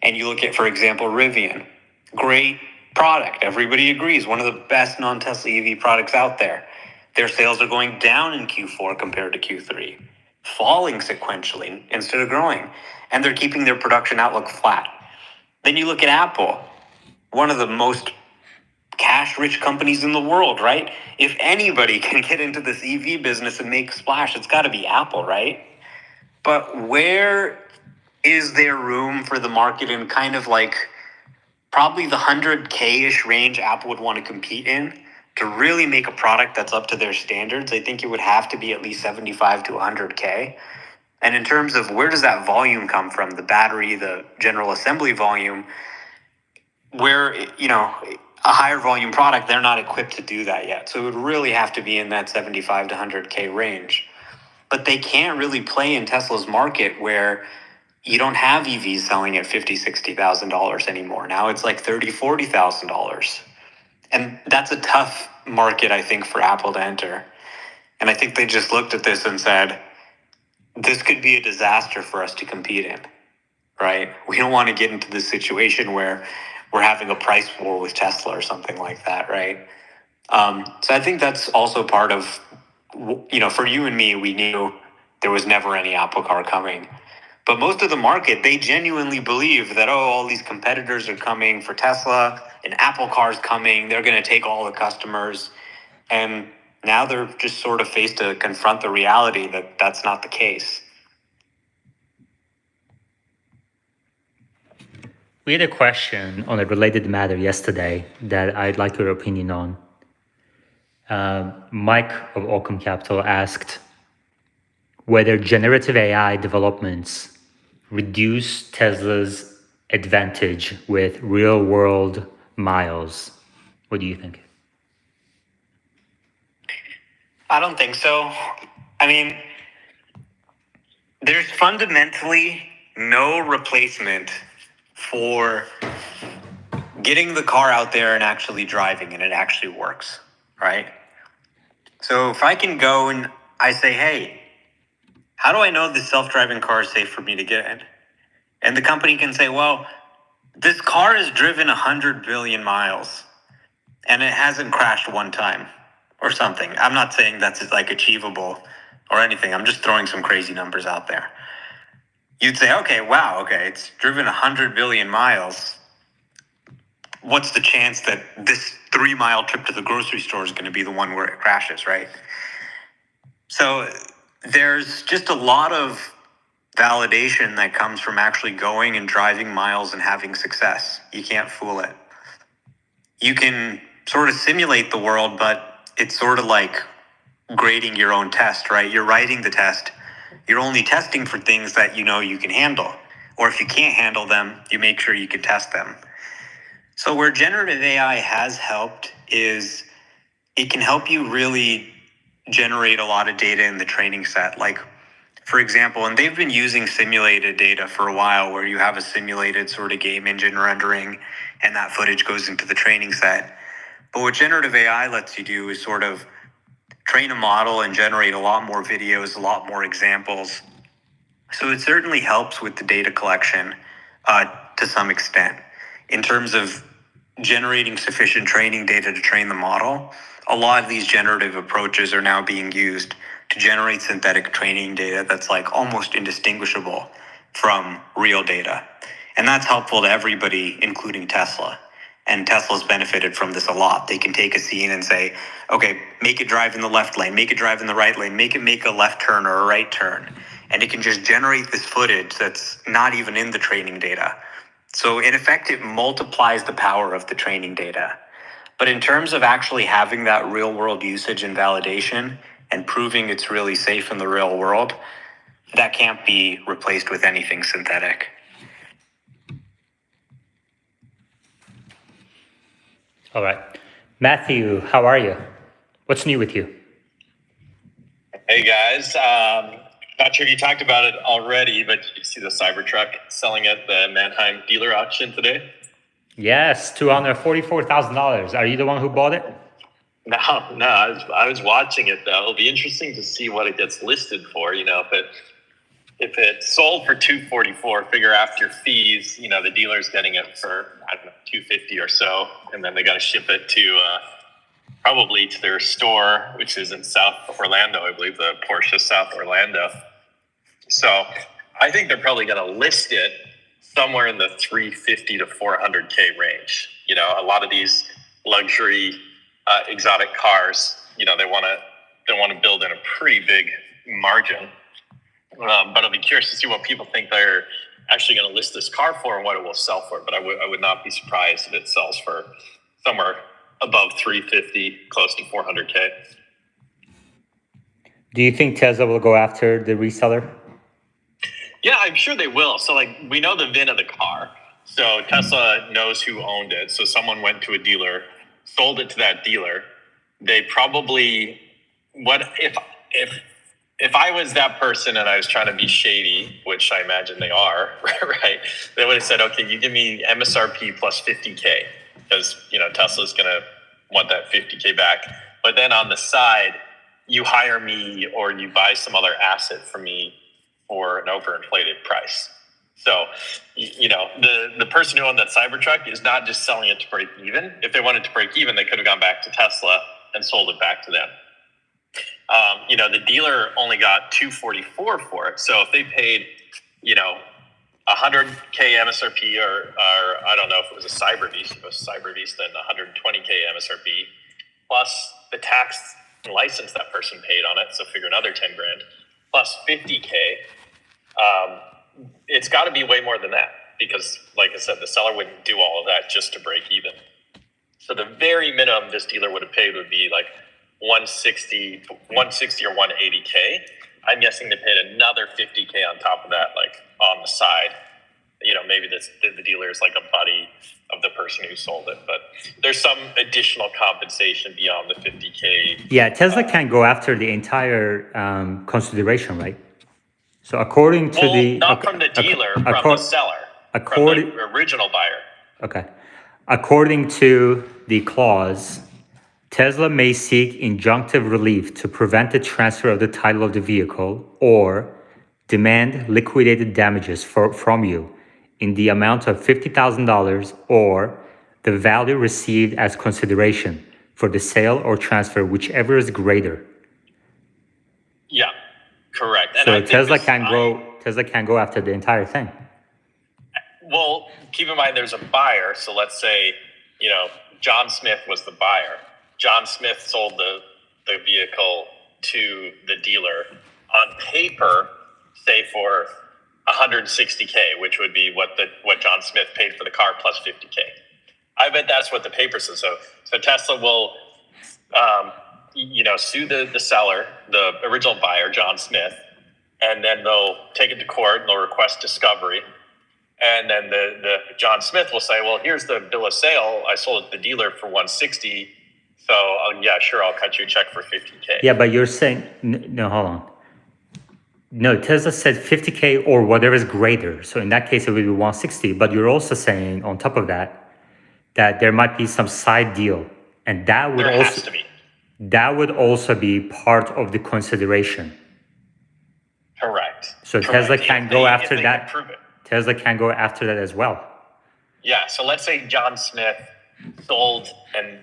And you look at, for example, Rivian, great product. Everybody agrees, one of the best non-Tesla EV products out there. Their sales are going down in Q4 compared to Q3, falling sequentially instead of growing. And they're keeping their production outlook flat. Then you look at Apple, one of the most cash-rich companies in the world, right? If anybody can get into this EV business and make a splash, it's got to be Apple, right? But where is there room for the market in kind of like probably the 100K-ish range Apple would want to compete in to really make a product that's up to their standards? I think it would have to be at least 75 to 100K. And in terms of where does that volume come from, the battery, the general assembly volume, where, a higher volume product, they're not equipped to do that yet. So it would really have to be in that 75 to 100K range. But they can't really play in Tesla's market where you don't have EVs selling at $50,000, $60,000 anymore. Now it's like $30,000, $40,000. And that's a tough market, I think, for Apple to enter. And I think they just looked at this and said, this could be a disaster for us to compete in, right? We don't want to get into this situation where we're having a price war with Tesla or something like that, right? So I think that's also part of, for you and me, we knew there was never any Apple car coming. But most of the market, they genuinely believe that, all these competitors are coming for Tesla, and Apple car's coming, they're going to take all the customers. And now they're just sort of faced to confront the reality that that's not the case. We had a question on a related matter yesterday that I'd like your opinion on. Mike of Occam Capital asked whether generative AI developments reduce Tesla's advantage with real-world miles. What do you think? I don't think so. I mean, there's fundamentally no replacement for getting the car out there and actually driving, and it actually works, right? So if I can go and I say, hey, how do I know this self-driving car is safe for me to get in? And the company can say, well, this car has driven 100 billion miles and it hasn't crashed one time or something. I'm not saying that's like achievable or anything. I'm just throwing some crazy numbers out there. You'd say, okay, it's driven 100 billion miles. What's the chance that this 3-mile trip to the grocery store is going to be the one where it crashes, right? So there's just a lot of validation that comes from actually going and driving miles and having success. You can't fool it. You can sort of simulate the world, but it's sort of like grading your own test, right? You're writing the test. You're only testing for things that you can handle. Or if you can't handle them, you make sure you can test them. So where generative AI has helped is it can help you really generate a lot of data in the training set. Like, for example, and they've been using simulated data for a while where you have a simulated sort of game engine rendering and that footage goes into the training set. But what generative AI lets you do is sort of train a model and generate a lot more videos, a lot more examples. So it certainly helps with the data collection to some extent. In terms of generating sufficient training data to train the model, a lot of these generative approaches are now being used to generate synthetic training data that's like almost indistinguishable from real data. And that's helpful to everybody, including Tesla. And Tesla's benefited from this a lot. They can take a scene and say, okay, make it drive in the left lane, make it drive in the right lane, make it make a left turn or a right turn. And it can just generate this footage that's not even in the training data. So in effect, it multiplies the power of the training data. But in terms of actually having that real world usage and validation and proving it's really safe in the real world, that can't be replaced with anything synthetic. All right. Matthew, how are you? What's new with you? Hey guys, not sure if you talked about it already, but did you see the Cybertruck selling at the Mannheim dealer auction today? Yes, $244,000. Are you the one who bought it? No, I was watching it though. It'll be interesting to see what it gets listed for. You know, if it sold for 244, figure after fees, you know, the dealer's getting it for, I don't know, 250 or so, and then they got to ship it to probably to their store, which is in South Orlando, I believe, the Porsche South Orlando. So I think they're probably going to list it somewhere in the 350 to 400K range. You know, a lot of these luxury exotic cars, you know, they want to build in a pretty big margin. But I'll be curious to see what people think they're actually going to list this car for and what it will sell for. But I would not be surprised if it sells for somewhere above 350, close to 400K. Do you think Tesla will go after the reseller? Yeah, I'm sure they will. So like we know the VIN of the car. So Tesla knows who owned it. So someone went to a dealer, sold it to that dealer. They probably, if I was that person and I was trying to be shady, which I imagine they are, right? They would have said, okay, you give me MSRP plus 50K because, you know, Tesla's going to want that 50K back. But then on the side, you hire me or you buy some other asset from me for an overinflated price. So, you know, the person who owned that Cybertruck is not just selling it to break even. If they wanted to break even, they could have gone back to Tesla and sold it back to them. You know, the dealer only got 244 for it. So if they paid, you know, 100K MSRP or I don't know if it was a Cyber Beast, if it was Cyber Beast, then 120K MSRP plus the tax and license that person paid on it. So figure another 10 grand plus 50K. It's got to be way more than that because, like I said, the seller wouldn't do all of that just to break even. So the very minimum this dealer would have paid would be like 160 or 180K. I'm guessing they paid another 50K on top of that, like on the side. You know, maybe the dealer is like a buddy of the person who sold it, but there's some additional compensation beyond the 50K. Yeah, Tesla can go after the entire consideration, right? So according to not from the dealer, from the seller, from the original buyer. Okay. According to the clause, Tesla may seek injunctive relief to prevent the transfer of the title of the vehicle or demand liquidated damages from you in the amount of $50,000 or the value received as consideration for the sale or transfer, whichever is greater. Yeah, correct. So Tesla can go after the entire thing. Well, keep in mind there's a buyer. So let's say, you know, John Smith was the buyer. John Smith sold the vehicle to the dealer on paper, say for 160K, which would be what John Smith paid for the car plus 50K. I bet that's what the paper says. So Tesla will, you know, sue the seller, the original buyer, John Smith, and then they'll take it to court and they'll request discovery. And then the John Smith will say, well, here's the bill of sale. I sold it to the dealer for 160. So yeah, sure, I'll cut you a check for 50K. Yeah, but you're saying, no, hold on. No, Tesla said 50K or whatever is greater. So in that case, it would be 160. But you're also saying on top of that, that there might be some side deal. And that would has to be. That would also be part of the consideration. Correct. So Correct. Tesla can go after that. Prove it. Tesla can go after that as well. Yeah, so let's say John Smith sold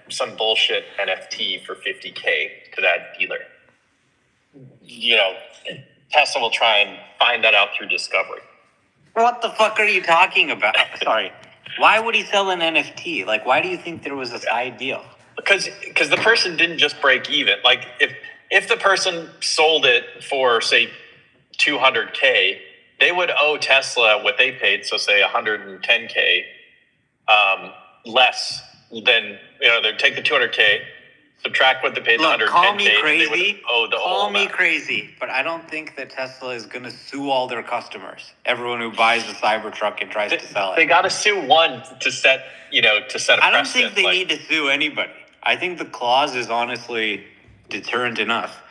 some bullshit NFT for 50K to that dealer. You know, Tesla will try and find that out through discovery. What the fuck are you talking about? Sorry. Why would he sell an NFT? Like, why do you think there was a side deal? Because the person didn't just break even. Like if the person sold it for say 200K, they would owe Tesla what they paid, so say 110K, less than, they'd take the 200K, subtract what they paid, Look, the 110K, call me and they crazy. would owe the whole Call me amount. crazy, but I don't think that Tesla is going to sue all their customers. Everyone who buys the Cybertruck and tries to sell it. They got to sue one to set a precedent. I don't think they need to sue anybody. I think the clause is honestly deterrent enough.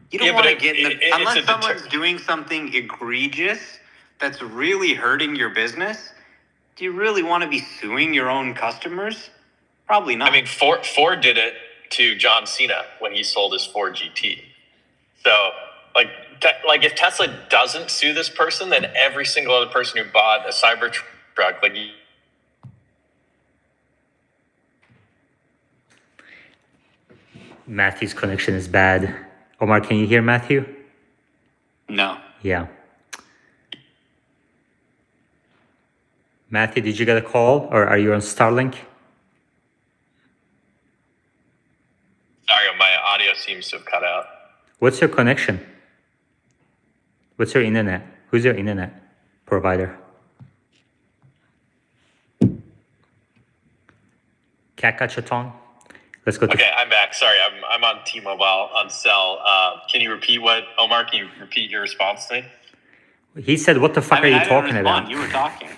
You don't want to get in the... Unless someone's doing something egregious that's really hurting your business, do you really want to be suing your own customers? Probably not. I mean, Ford did it to John Cena when he sold his Ford GT. So, like if Tesla doesn't sue this person, then every single other person who bought a Cybertruck, like... Matthew's connection is bad. Omar, can you hear Matthew? No. Yeah. Matthew, did you get a call or are you on Starlink? Sorry, my audio seems to have cut out. What's your connection? What's your internet? Who's your internet provider? Kakachatong? Let's go to... Okay, I'm back. Sorry, I'm on T-Mobile on cell. Can you repeat Omar, can you repeat your response to me? He said, what the fuck are you talking about? You were talking.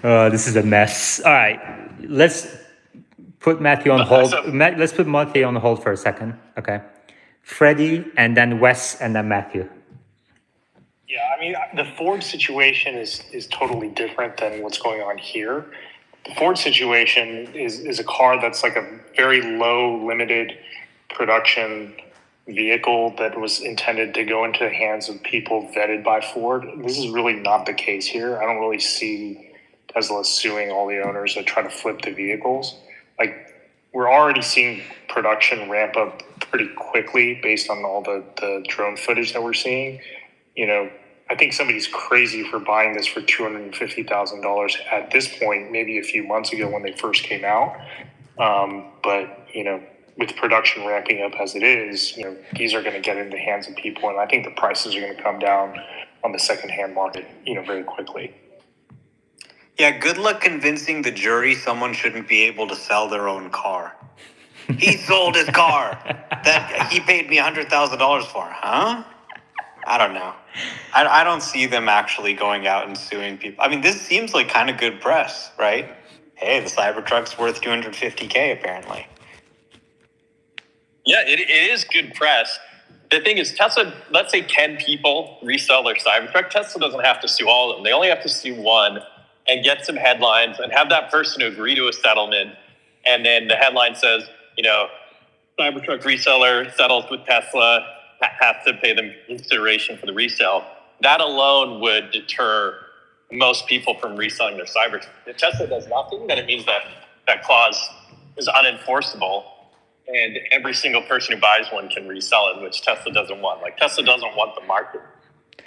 Oh, this is a mess. All right, let's put Matthew on hold. Let's put Matthew on hold for a second, okay? Freddie, and then Wes, and then Matthew. Yeah, I mean, the Ford situation is totally different than what's going on here. The Ford situation is a car that's like a very low, limited production vehicle that was intended to go into the hands of people vetted by Ford. This is really not the case here. I don't really see Tesla suing all the owners that try to flip the vehicles. Like, we're already seeing production ramp up pretty quickly based on all the drone footage that we're seeing. I think somebody's crazy for buying this for $250,000 at this point, maybe a few months ago when they first came out. But with production ramping up as it is, these are going to get into the hands of people. And I think the prices are going to come down on the secondhand market, very quickly. Yeah, good luck convincing the jury someone shouldn't be able to sell their own car. He sold his car that he paid me $100,000 for, huh? I don't know. I don't see them actually going out and suing people. I mean, this seems like kind of good press, right? Hey, the Cybertruck's worth $250K apparently. Yeah, it is good press. The thing is, Tesla, let's say 10 people resell their Cybertruck. Tesla doesn't have to sue all of them. They only have to sue one and get some headlines and have that person agree to a settlement. And then the headline says, Cybertruck reseller settles with Tesla, has to pay them consideration for the resale. That alone would deter most people from reselling their Cybertruck. If Tesla does nothing, then it means that clause is unenforceable. And every single person who buys one can resell it, which Tesla doesn't want. Like, Tesla doesn't want the market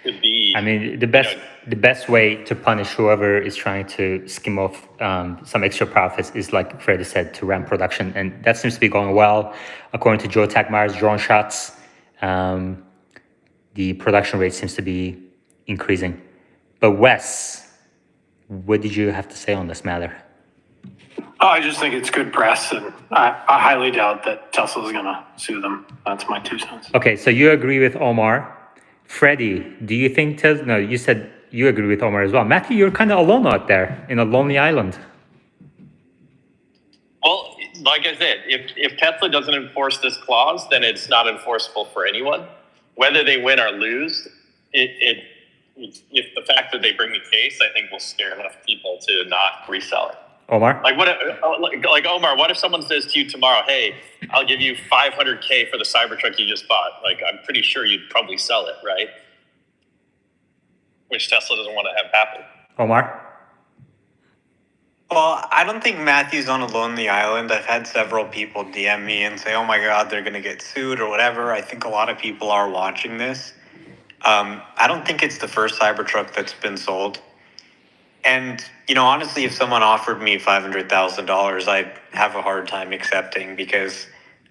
to be... I mean, the best way to punish whoever is trying to skim off some extra profits is, like Freddie said, to ramp production. And that seems to be going well. According to Joe Tagmeyer's drone shots, the production rate seems to be increasing. But Wes, what did you have to say on this matter? I just think it's good press, and I highly doubt that Tesla's going to sue them. That's my 2 cents. Okay, so you agree with Omar. Freddie, do you think Tesla... No, you said you agree with Omar as well. Matthew, you're kind of alone out there in a lonely island. Well, like I said, if Tesla doesn't enforce this clause, then it's not enforceable for anyone. Whether they win or lose, if the fact that they bring the case, I think will scare enough people to not resell it. Omar? Like Omar, what if someone says to you tomorrow, hey, I'll give you $500K for the Cybertruck you just bought? Like, I'm pretty sure you'd probably sell it, right? Which Tesla doesn't want to have happen. Omar? Well, I don't think Matthew's on a lonely island. I've had several people DM me and say, oh my God, they're going to get sued or whatever. I think a lot of people are watching this. I don't think it's the first Cybertruck that's been sold. And, honestly, if someone offered me $500,000, I'd have a hard time accepting because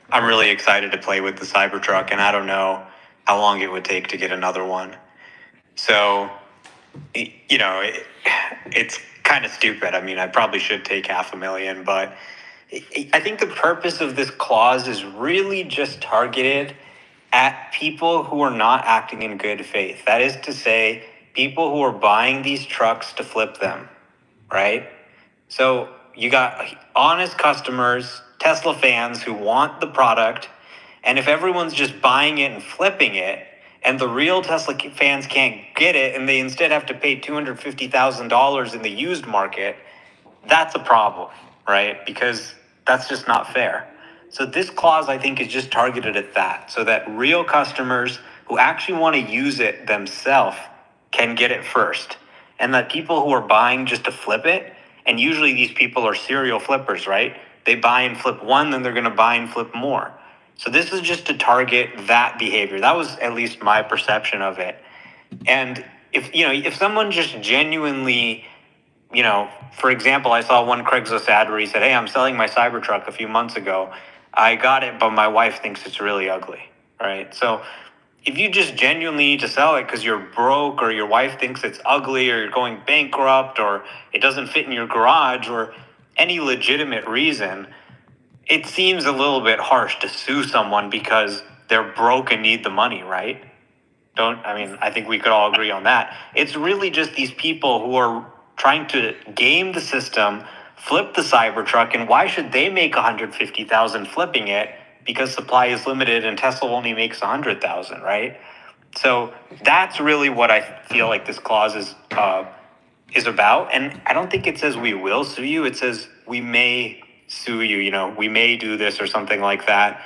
I'm really excited to play with the Cybertruck, and I don't know how long it would take to get another one. So, it's kind of stupid. I mean, I probably should take $500,000, but I think the purpose of this clause is really just targeted at people who are not acting in good faith. That is to say, people who are buying these trucks to flip them, right? So you got honest customers, Tesla fans who want the product, and if everyone's just buying it and flipping it, and the real Tesla fans can't get it, and they instead have to pay $250,000 in the used market, that's a problem, right? Because that's just not fair. So this clause, I think, is just targeted at that, so that real customers who actually want to use it themselves can get it first. And that people who are buying just to flip it, and usually these people are serial flippers, right? They buy and flip one, then they're going to buy and flip more. So this is just to target that behavior. That was at least my perception of it. And if someone just genuinely, for example, I saw one Craigslist ad where he said, "Hey, I'm selling my Cybertruck a few months ago. I got it, but my wife thinks it's really ugly," right? So if you just genuinely need to sell it because you're broke or your wife thinks it's ugly or you're going bankrupt or it doesn't fit in your garage or any legitimate reason, it seems a little bit harsh to sue someone because they're broke and need the money, right? I think we could all agree on that. It's really just these people who are trying to game the system, flip the Cybertruck, and why should they make $150,000 flipping it? Because supply is limited and Tesla only makes $100,000, right? So that's really what I feel like this clause is about. And I don't think it says we will sue you. It says we may sue you. We may do this or something like that.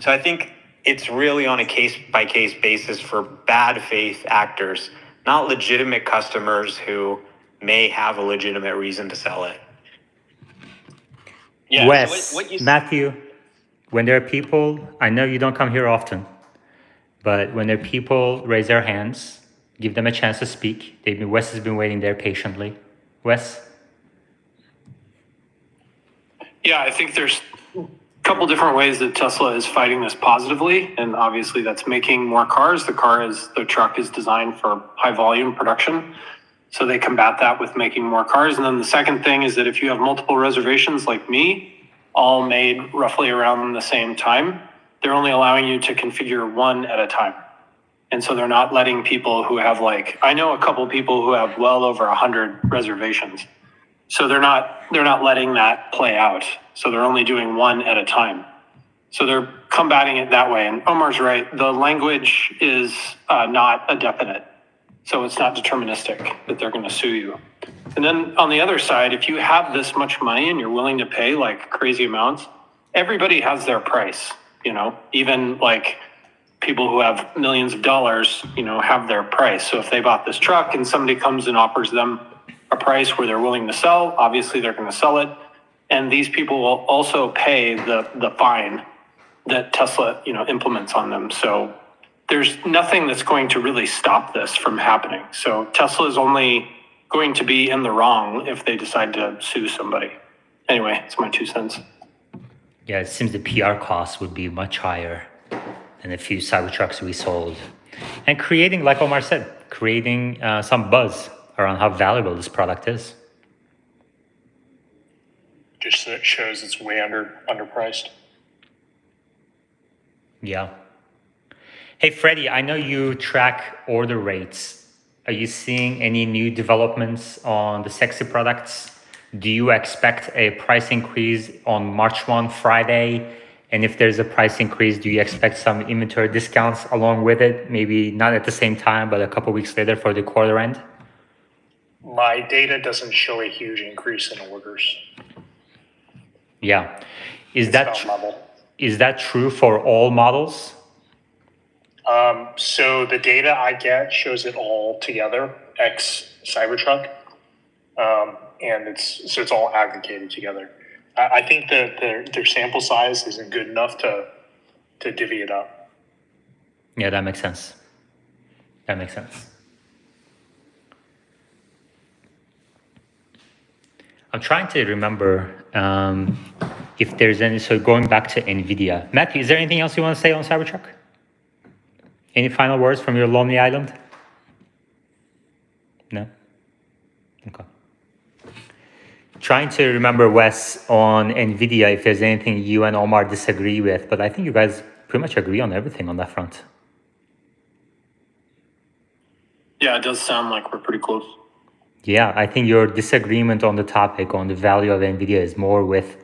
So I think it's really on a case-by-case basis for bad faith actors, not legitimate customers who may have a legitimate reason to sell it. Yeah. Wes, So what you Matthew, when there are people, I know you don't come here often, but when there are people raise their hands, give them a chance to speak. Wes has been waiting there patiently. Wes? Yeah, I think there's a couple different ways that Tesla is fighting this positively, and obviously that's making more cars. The truck is designed for high volume production, so they combat that with making more cars. And then the second thing is that if you have multiple reservations like me, all made roughly around the same time, they're only allowing you to configure one at a time. And so they're not letting people who have I know a couple people who have well over 100 reservations. So they're not letting that play out. So they're only doing one at a time. So they're combating it that way. And Omar's right. The language is not a definite. So it's not deterministic that they're going to sue you. And then on the other side, if you have this much money and you're willing to pay crazy amounts, everybody has their price, even people who have millions of dollars, have their price. So if they bought this truck and somebody comes and offers them a price where they're willing to sell, obviously they're going to sell it. And these people will also pay the fine that Tesla, implements on them. So there's nothing that's going to really stop this from happening. So Tesla is only going to be in the wrong if they decide to sue somebody. Anyway, it's my 2 cents. Yeah, it seems the PR cost would be much higher than a few Cybertrucks we sold. And creating, like Omar said, some buzz around how valuable this product is. Just so it shows it's way underpriced. Yeah. Hey, Freddie, I know you track order rates. Are you seeing any new developments on the sexy products? Do you expect a price increase on March 1, Friday? And if there's a price increase, do you expect some inventory discounts along with it? Maybe not at the same time, but a couple weeks later for the quarter end? My data doesn't show a huge increase in orders. Yeah. It's about level. Is that true for all models? So the data I get shows it all together, ex Cybertruck, and it's all aggregated together. I think that their sample size isn't good enough to divvy it up. Yeah, that makes sense. trying to remember if there's any. So going back to Nvidia, Matthew, is there anything else you want to say on Cybertruck? Any final words from your lonely island? No. Okay. Trying to remember, Wes, on Nvidia, if there's anything you and Omar disagree with, but I think you guys pretty much agree on everything on that front. Yeah, it does sound like we're pretty close. Yeah, I think your disagreement on the topic, on the value of Nvidia, is more with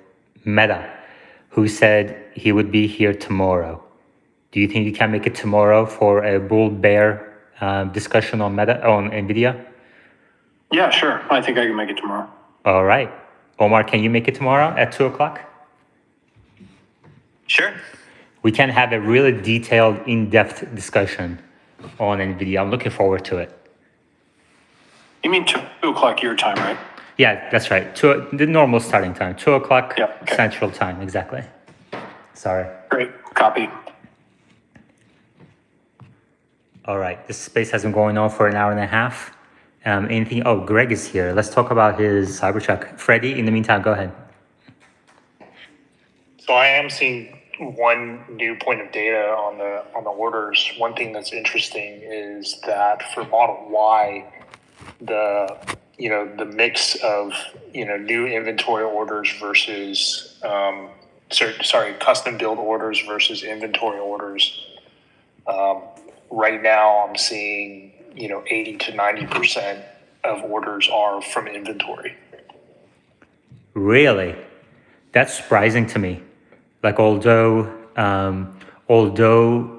Meta, who said he would be here tomorrow. Do you think you can make it tomorrow for a bull-bear discussion on Nvidia? Yeah, sure. I think I can make it tomorrow. All right. Omar, can you make it tomorrow at 2 o'clock? Sure. We can have a really detailed, in-depth discussion on Nvidia. I'm looking forward to it. You mean 2 o'clock your time, right? Yeah, that's right. The normal starting time, 2 o'clock Central Time, exactly. Sorry. Great. Copy. All right. This space has been going on for an hour and a half. Anything? Oh, Greg is here. Let's talk about his Cybertruck. Freddie, in the meantime, go ahead. So I am seeing one new point of data on the orders. One thing that's interesting is that for Model Y, the mix of new inventory orders versus custom build orders versus inventory orders. Right now, I'm seeing 80 to 90% of orders are from inventory. Really? That's surprising to me. Like, although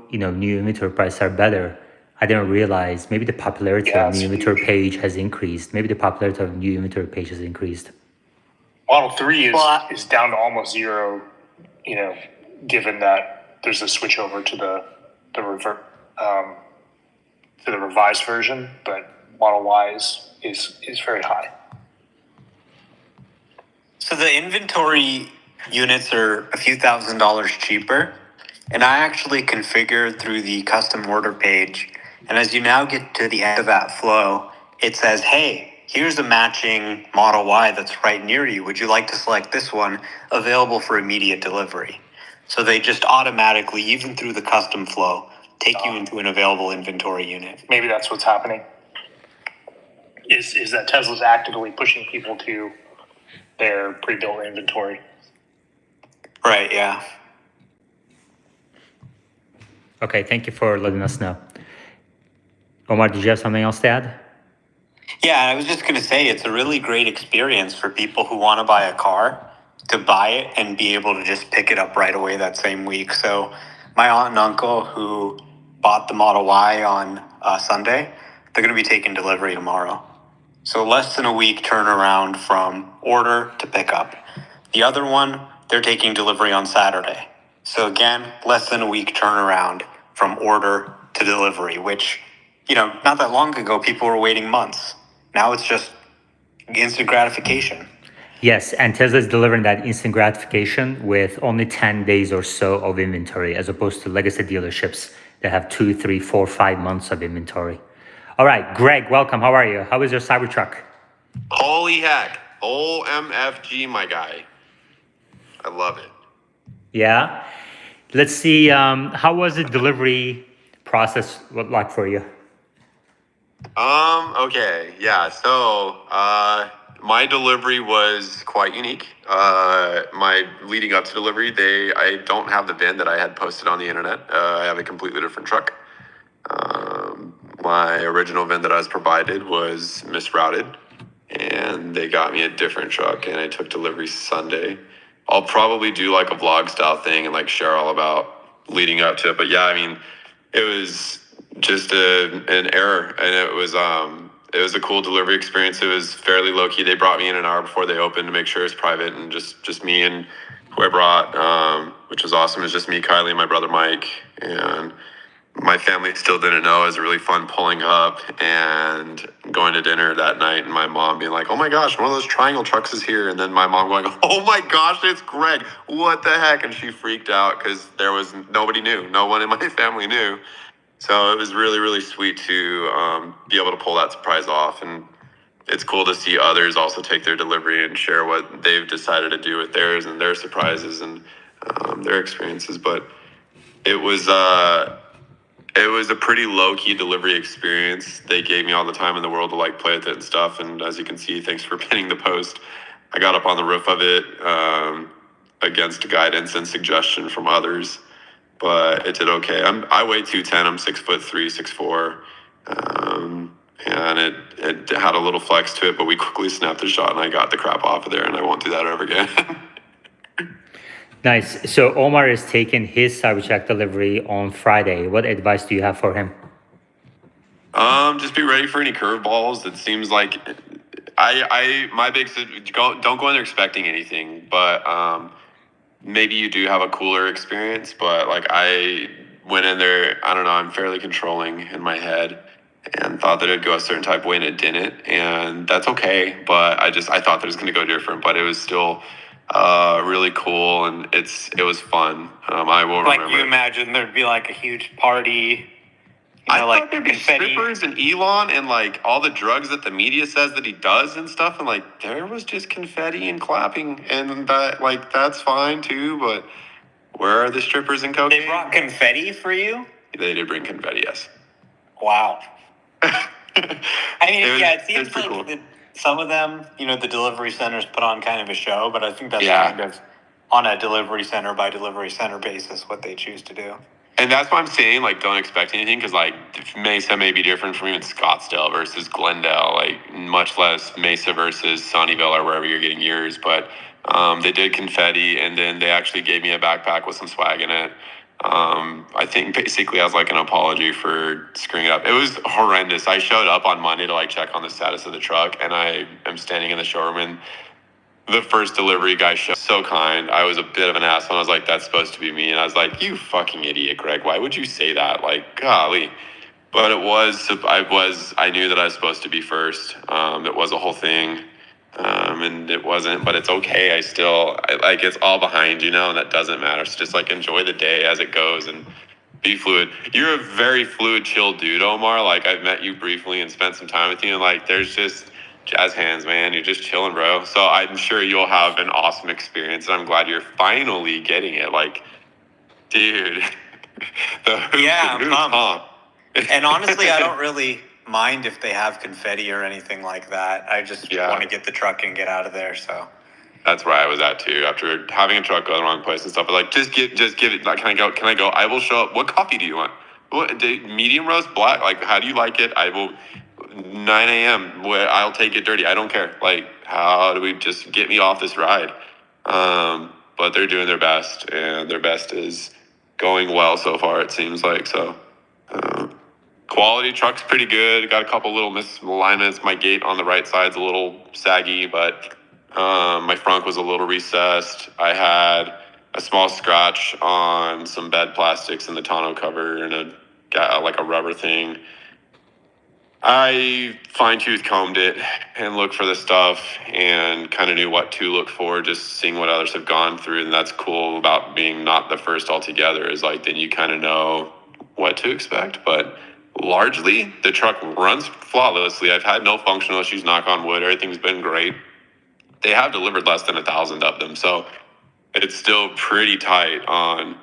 new inventory prices are better, I didn't realize maybe the popularity of new inventory page has increased. Maybe the popularity of new inventory page has increased. Model 3 is down to almost zero, given that there's a switch over to the revised version, but Model Y is very high. So the inventory units are a few $1,000s cheaper, and I actually configured through the custom order page. And as you now get to the end of that flow, it says, hey, here's a matching Model Y that's right near you. Would you like to select this one? Available for immediate delivery. So they just automatically, even through the custom flow, take you into an available inventory unit. Maybe that's what's happening. Is that Tesla's actively pushing people to their pre-built inventory. Right, yeah. Okay, thank you for letting us know. Omar, did you have something else to add? Yeah, I was just going to say it's a really great experience for people who want to buy a car to buy it and be able to just pick it up right away that same week. So my aunt and uncle who bought the Model Y on Sunday, they're going to be taking delivery tomorrow. So less than a week turnaround from order to pickup. The other one, they're taking delivery on Saturday. So again, less than a week turnaround from order to delivery, which, not that long ago, people were waiting months. Now it's just instant gratification. Yes, and Tesla is delivering that instant gratification with only 10 days or so of inventory, as opposed to legacy dealerships that have 2, 3, 4, 5 months of inventory. All right, Greg, welcome. How are you? How is your Cybertruck? Holy heck. OMFG, my guy. I love it. Yeah. Let's see. How was the delivery process like for you? Okay. Yeah. So, my delivery was quite unique. My leading up to delivery, I don't have the VIN that I had posted on the internet. I have a completely different truck. My original VIN that I was provided was misrouted, and they got me a different truck, and I took delivery Sunday. I'll probably do like a vlog style thing and like share all about leading up to it. But yeah, I mean, it was just an error, and it was a cool delivery experience. It was fairly low key. They brought me in an hour before they opened to make sure it's private, and just me and who I brought, which was awesome. It was just me, Kylie, and my brother Mike, and my family still didn't know. It was really fun pulling up and going to dinner that night, and my mom being like, oh my gosh, one of those triangle trucks is here. And then my mom going, oh my gosh, it's Greg. What the heck? And she freaked out because nobody knew. No one in my family knew. So it was really, really sweet to be able to pull that surprise off. And it's cool to see others also take their delivery and share what they've decided to do with theirs and their surprises and their experiences. But it was a pretty low key delivery experience. They gave me all the time in the world to like play with it and stuff. And as you can see, thanks for pinning the post. I got up on the roof of it against guidance and suggestion from others, but it did okay. I weigh 210. I'm 6'3", 6'4", and it had a little flex to it, but we quickly snapped the shot and I got the crap off of there, and I won't do that ever again. Nice. So Omar is taking his Cybertruck delivery on Friday. What advice do you have for him? Just be ready for any curveballs. It seems like my big don't go in there expecting anything, but maybe you do have a cooler experience. But like I went in there, I don't know, I'm fairly controlling in my head and thought that it'd go a certain type of way and it didn't, and that's okay. But I thought that it was going to go different, but it was still really cool, and it was fun. I will like remember. You imagine there'd be like a huge party. I like thought there'd be confetti. strippers and Elon and like all the drugs that the media says that he does and stuff, and like there was just confetti and clapping, and that like that's fine too. But where are the strippers and cocaine? They brought confetti for you? They did bring confetti, yes. Wow. I mean, it seems like cool. some of them, the delivery centers put on kind of a show, but I think that's Yeah. kind of on a delivery center by delivery center basis what they choose to do. And that's why I'm saying, like, don't expect anything, because, like, Mesa may be different from even Scottsdale versus Glendale, like, much less Mesa versus Sunnyvale or wherever you're getting yours. But they did confetti, and then they actually gave me a backpack with some swag in it. I think basically as, like, an apology for screwing it up. It was horrendous. I showed up on Monday to, like, check on the status of the truck, and I am standing in the showroom, and the first delivery guy showed so kind. I was a bit of an asshole. I was like, that's supposed to be me. And I was like, you fucking idiot, Greg. Why would you say that? Like, golly. But I knew that I was supposed to be first. It was a whole thing. And it wasn't, but it's okay. Like, it's all behind, and that doesn't matter. So just like enjoy the day as it goes and be fluid. You're a very fluid, chill dude, Omar. Like, I've met you briefly and spent some time with you, and like, there's just jazz hands, man. You're just chilling, bro. So I'm sure you'll have an awesome experience, and I'm glad you're finally getting it. Like, dude, the hoops, And honestly, I don't really mind if they have confetti or anything like that. I just want to get the truck and get out of there. So that's where I was at too. After having a truck go the wrong place and stuff, but like, just give it. Like, can I go? I will show up. What coffee do you want? What, medium roast, black? Like, how do you like it? I will. 9 a.m. I'll take it dirty. I don't care. Like, how do we just get me off this ride? But they're doing their best, and their best is going well so far, it seems like. So, quality truck's pretty good. Got a couple little misalignments. My gate on the right side's a little saggy, but my front was a little recessed. I had a small scratch on some bed plastics in the tonneau cover and a rubber thing. I fine-tooth combed it and looked for the stuff and kind of knew what to look for, just seeing what others have gone through. And that's cool about being not the first altogether, is like, then you kind of know what to expect. But largely, the truck runs flawlessly. I've had no functional issues, knock on wood. Everything's been great. They have delivered less than 1,000 of them. So it's still pretty tight on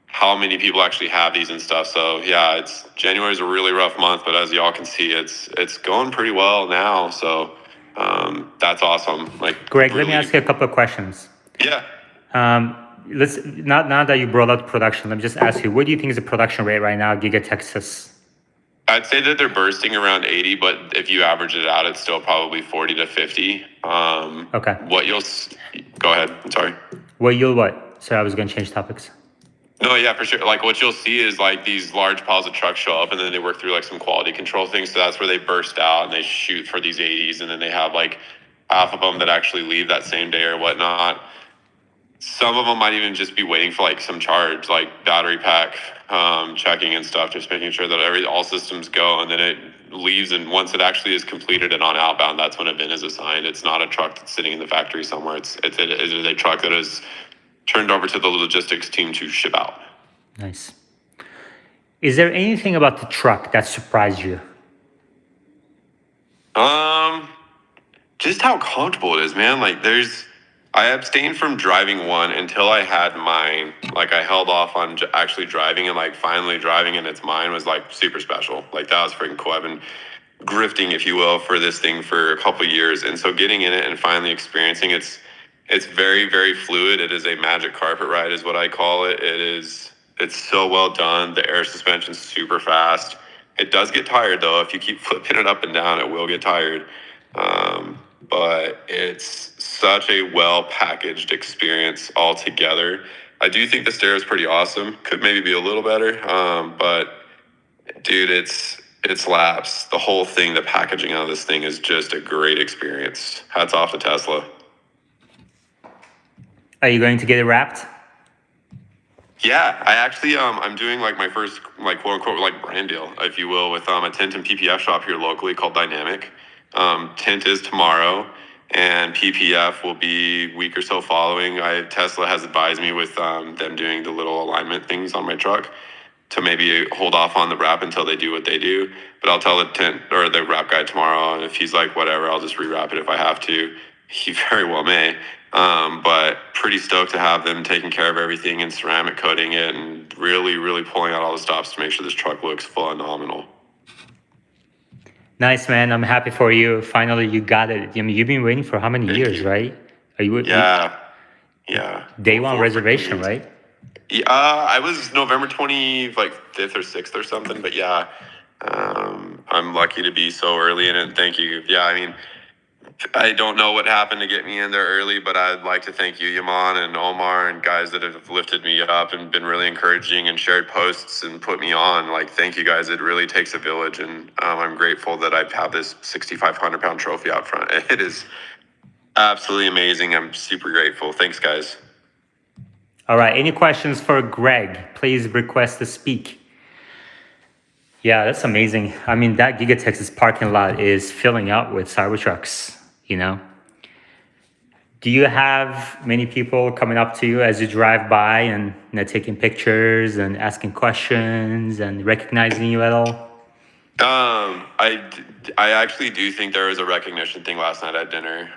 how many people actually have these and stuff. So yeah, January is a really rough month, but as y'all can see, it's going pretty well now. So that's awesome. Like, Greg, let me ask you a couple of questions. Yeah. Let's now that you brought up production, let me just ask you, what do you think is the production rate right now, Giga Texas? I'd say that they're bursting around 80, but if you average it out, it's still probably 40 to 50. Okay. Go ahead. I'm sorry. What? Sorry, I was going to change topics. No, yeah, for sure. Like, what you'll see is like these large piles of trucks show up, and then they work through like some quality control things. So that's where they burst out and they shoot for these 80s, and then they have like half of them that actually leave that same day or whatnot. Some of them might even just be waiting for like some charge, like battery pack checking and stuff, just making sure that all systems go, and then it leaves. And once it actually is completed and on outbound, that's when a bin is assigned. It's not a truck that's sitting in the factory somewhere. It's a truck that is turned over to the logistics team to ship out. Nice. Is there anything about the truck that surprised you? just how comfortable it is, man. Like I abstained from driving one until I had mine. Like I held off on actually driving, and like finally driving and it's mine was like super special. Like that was freaking cool. I've been grifting, if you will, for this thing for a couple years. And so getting in it and finally experiencing it's very, very fluid. It is a magic carpet ride is what I call it. It's so well done. The air suspension's super fast. It does get tired though. If you keep flipping it up and down, it will get tired. But it's such a well packaged experience altogether. I do think the stereo is pretty awesome. Could maybe be a little better. But dude, it slaps. The whole thing, the packaging on this thing is just a great experience. Hats off to Tesla. Are you going to get it wrapped? Yeah, I actually I'm doing like my first like quote unquote like brand deal, if you will, with a tint and PPF shop here locally called Dynamic. Tint is tomorrow, and PPF will be a week or so following. Tesla has advised me with them doing the little alignment things on my truck to maybe hold off on the wrap until they do what they do. But I'll tell the tint or the wrap guy tomorrow, and if he's like whatever, I'll just rewrap it if I have to. He very well may. But pretty stoked to have them taking care of everything and ceramic coating it and really, really pulling out all the stops to make sure this truck looks phenomenal. Nice, man. I'm happy for you. Finally, you got it. I mean, you've been waiting for how many years, right? Are you? Yeah. Day one reservation, right? Yeah, I was November 5th or 6th or something. But yeah, I'm lucky to be so early in it. And thank you. Yeah, I mean, I don't know what happened to get me in there early, but I'd like to thank you, Yaman and Omar, and guys that have lifted me up and been really encouraging and shared posts and put me on. Like, thank you guys. It really takes a village, and I'm grateful that I have this 6,500-pound trophy out front. It is absolutely amazing. I'm super grateful. Thanks, guys. All right. Any questions for Greg? Please request to speak. Yeah, that's amazing. I mean, that Giga Texas parking lot is filling up with Cybertrucks, you know? Do you have many people coming up to you as you drive by and taking pictures and asking questions and recognizing you at all? I actually do think there was a recognition thing last night at dinner.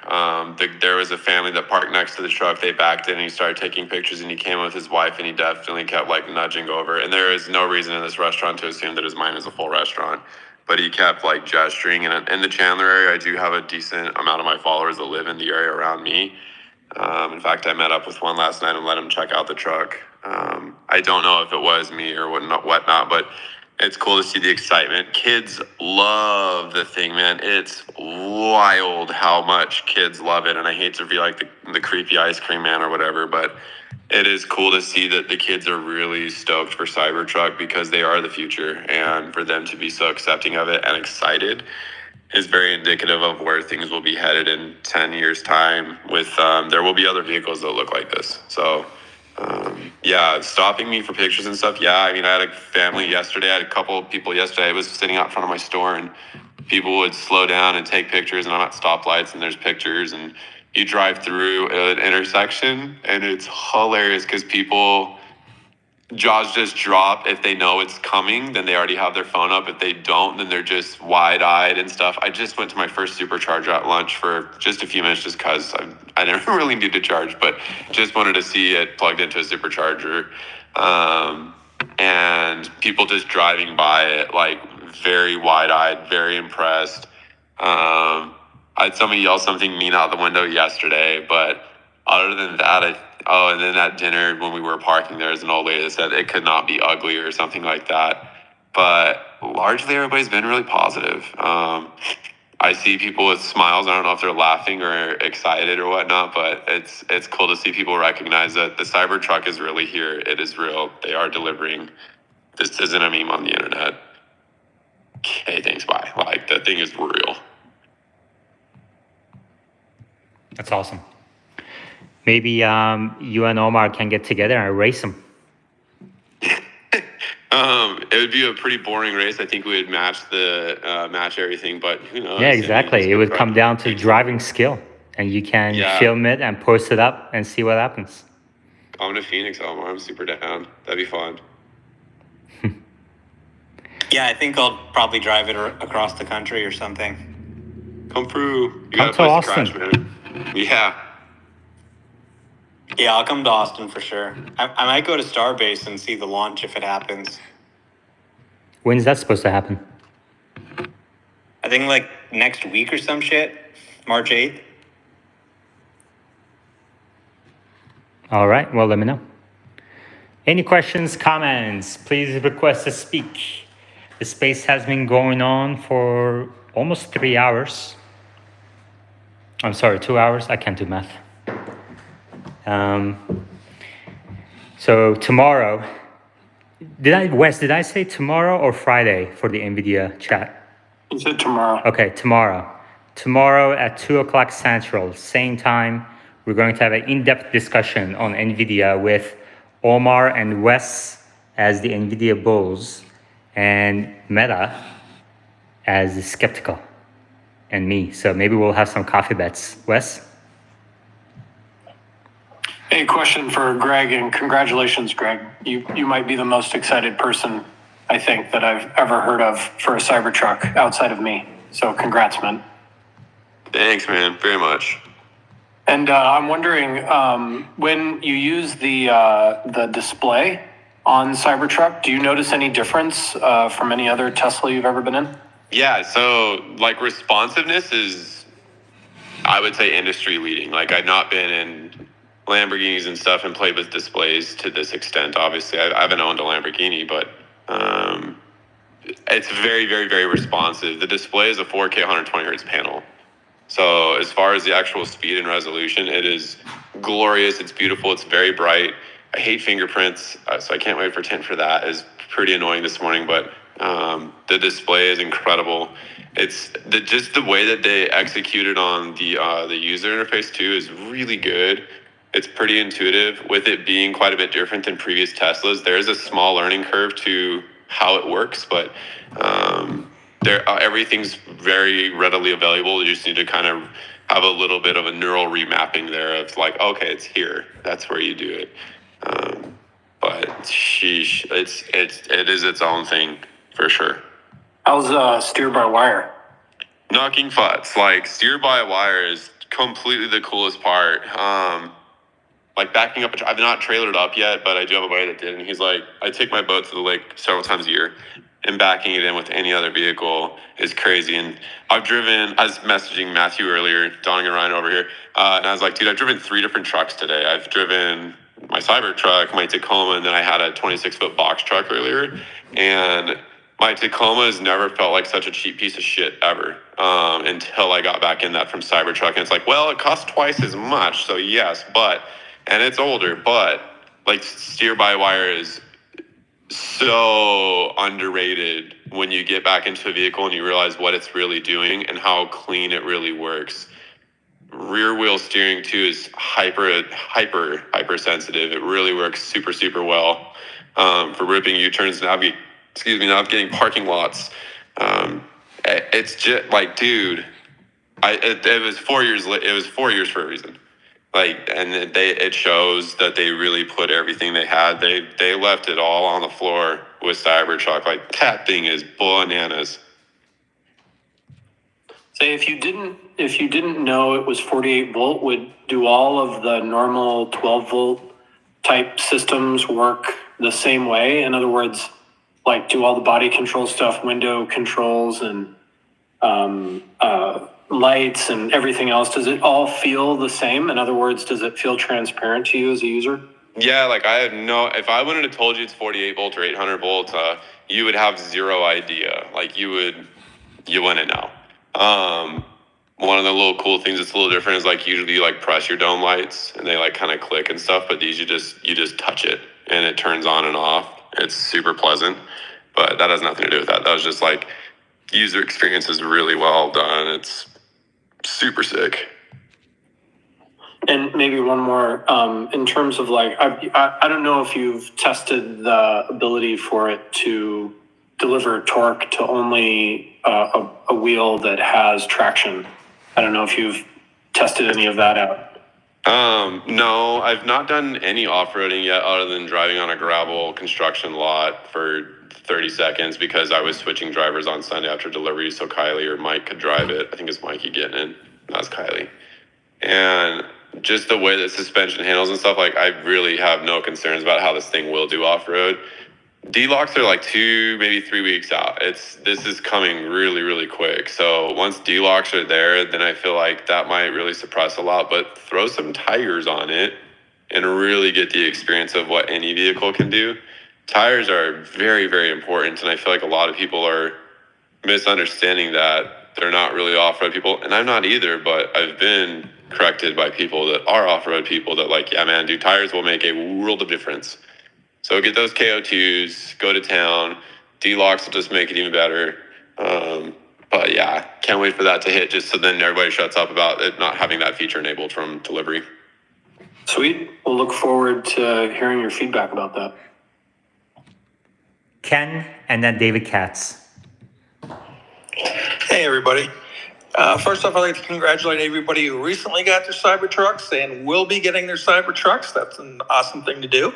There was a family that parked next to the truck. They backed in and he started taking pictures, and he came with his wife, and he definitely kept like nudging over. And there is no reason in this restaurant to assume that his mine is a full restaurant, but he kept like gesturing. And in the Chandler area, I do have a decent amount of my followers that live in the area around me. In fact, I met up with one last night and let him check out the truck. I don't know if it was me or whatnot, but it's cool to see the excitement. Kids love the thing, man. It's wild how much kids love it. And I hate to be like the creepy ice cream man or whatever, but it is cool to see that the kids are really stoked for Cybertruck because they are the future. And for them to be so accepting of it and excited is very indicative of where things will be headed in 10 years' time. With there will be other vehicles that look like this. So yeah, stopping me for pictures and stuff. Yeah, I mean, I had a family yesterday. I had a couple of people yesterday. I was sitting out front of my store, and people would slow down and take pictures, and I'm at stoplights, and there's pictures, and you drive through an intersection, and it's hilarious because people jaws just drop. If they know it's coming, then they already have their phone up. If they don't, then they're just wide-eyed and stuff. I just went to my first supercharger at lunch for just a few minutes just because I didn't really need to charge, but just wanted to see it plugged into a supercharger. And people just driving by it, like very wide-eyed, very impressed. I had somebody yell something mean out the window yesterday, but other than that, and then at dinner when we were parking, there was an old lady that said it could not be ugly or something like that. But largely everybody's been really positive. I see people with smiles. I don't know if they're laughing or excited or whatnot, but it's cool to see people recognize that the Cybertruck is really here. It is real. They are delivering. This isn't a meme on the internet. Okay, thanks, bye. Like, the thing is real. That's awesome. Maybe you and Omar can get together and race them. It would be a pretty boring race. I think we would match everything, but who knows? Yeah, exactly. It would come down to driving skill, and you can film it and post it up and see what happens. Come to Phoenix, Omar. I'm super down. That'd be fun. Yeah, I think I'll probably drive it across the country or something. Come through. You Come got a to place Austin. to crash, man. Yeah. Yeah, I'll come to Austin for sure. I might go to Starbase and see the launch if it happens. When's that supposed to happen? I think like next week or some shit, March 8th. All right, well, let me know. Any questions, comments? Please request to speak. The space has been going on for almost 3 hours. I'm sorry, 2 hours. I can't do math. So tomorrow, did I say tomorrow or Friday for the Nvidia chat? You said tomorrow. Okay, tomorrow. Tomorrow at 2 o'clock Central, same time, we're going to have an in-depth discussion on NVIDIA with Omar and Wes as the NVIDIA bulls and Meta as the skeptical and me. So maybe we'll have some coffee bets. Wes? A question for Greg, and congratulations, Greg. You might be the most excited person, I think, that I've ever heard of for a Cybertruck outside of me. So congrats, man. Thanks, man. Very much. And I'm wondering, when you use the display on Cybertruck, do you notice any difference from any other Tesla you've ever been in? Yeah, so like responsiveness is, I would say, industry leading. Like I've not been in Lamborghinis and stuff and played with displays to this extent. Obviously, I haven't owned a Lamborghini, but it's very, very, very responsive. The display is a 4K 120 hertz panel. So as far as the actual speed and resolution, it is glorious. It's beautiful. It's very bright. I hate fingerprints, so I can't wait for tint for that. It's pretty annoying this morning, but the display is incredible. It's just the way that they executed on the user interface too is really good. It's pretty intuitive. With it being quite a bit different than previous Teslas, there is a small learning curve to how it works, but everything's very readily available. You just need to kind of have a little bit of a neural remapping there of like, okay, it's here. That's where you do it. But sheesh, it is its own thing for sure. How's steer by wire? Knocking futz. Like steer by wire is completely the coolest part. Like backing up, I've not trailered up yet, but I do have a buddy that did, and he's like, I take my boat to the lake several times a year, and backing it in with any other vehicle is crazy. And I was messaging Matthew earlier, Donning and Ryan over here, and I was like, dude, I've driven 3 different trucks today. I've driven my Cybertruck, my Tacoma, and then I had a 26-foot box truck earlier, and my Tacoma has never felt like such a cheap piece of shit ever until I got back in that from Cybertruck. And it's like, well, it costs twice as much, so yes, and it's older, but like steer-by-wire is so underrated when you get back into a vehicle and you realize what it's really doing and how clean it really works. Rear wheel steering too is hyper sensitive. It really works super, super well for ripping U-turns, navigating parking lots. It's just like, dude, it was 4 years. It was 4 years for a reason. Like, and it shows that they really put everything they had. They left it all on the floor with Cybertruck. Like that thing is bananas. Say if you didn't know it was 48 volt, would do all of the normal 12 volt type systems work the same way? In other words, like do all the body control stuff, window controls and lights and everything else, does it all feel the same? In other words, does it feel transparent to you as a user? Yeah, like if I wouldn't have told you it's 48 volt or 800 volts, you would have zero idea. Like you wouldn't know. One of the little cool things that's a little different is like usually you like press your dome lights and they like kind of click and stuff, but these you just touch it and it turns on and off. It's super pleasant, but that has nothing to do with that. That was just like user experience is really well done. It's super sick. And maybe one more, in terms of like, I don't know if you've tested the ability for it to deliver torque to only a wheel that has traction. I don't know if you've tested any of that out. No, I've not done any off-roading yet other than driving on a gravel construction lot for 30 seconds because I was switching drivers on Sunday after delivery so Kylie or Mike could drive it. I think it's Mikey getting in. That's Kylie. And just the way that suspension handles and stuff, like I really have no concerns about how this thing will do off-road. D-locks are like 2, maybe 3 weeks out. This is coming really, really quick. So once D-locks are there, then I feel like that might really suppress a lot, but throw some tires on it and really get the experience of what any vehicle can do. Tires are very, very important. And I feel like a lot of people are misunderstanding that they're not really off-road people. And I'm not either, but I've been corrected by people that are off-road people that like, yeah, man, dude, tires will make a world of difference. So get those KO2s, go to town. D-locks will just make it even better. But yeah, can't wait for that to hit just so then everybody shuts up about it not having that feature enabled from delivery. Sweet. We'll look forward to hearing your feedback about that. Ken and then David Katz. Hey, everybody. First off, I'd like to congratulate everybody who recently got their Cybertrucks and will be getting their Cybertrucks. That's an awesome thing to do.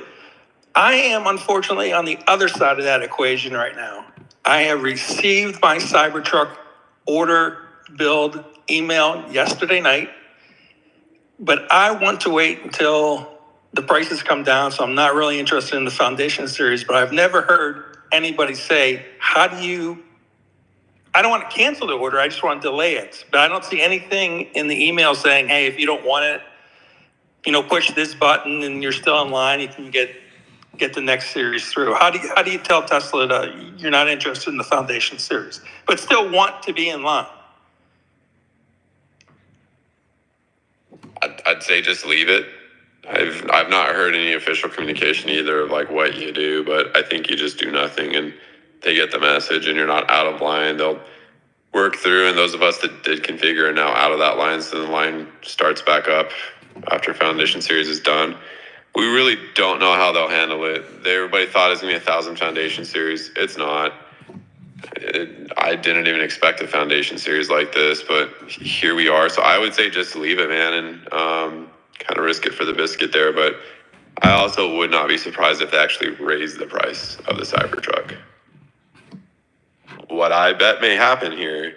I am unfortunately on the other side of that equation right now. I have received my Cybertruck order build email yesterday night, but I want to wait until the prices come down, so I'm not really interested in the Foundation series, but I've never heard anybody say, I don't want to cancel the order, I just want to delay it. But I don't see anything in the email saying, hey, if you don't want it, push this button and you're still in line, you can get the next series through. How do you tell Tesla that you're not interested in the Foundation series, but still want to be in line? I'd say just leave it. I've not heard any official communication either of like what you do, but I think you just do nothing and they get the message and you're not out of line. They'll work through, and those of us that did configure are now out of that line, so the line starts back up after Foundation series is done. We really don't know how they'll handle it. Everybody thought it was going to be 1,000 Foundation series. It's not. I didn't even expect a Foundation series like this, but here we are. So I would say just leave it, man, and kind of risk it for the biscuit there. But I also would not be surprised if they actually raise the price of the Cybertruck. What I bet may happen here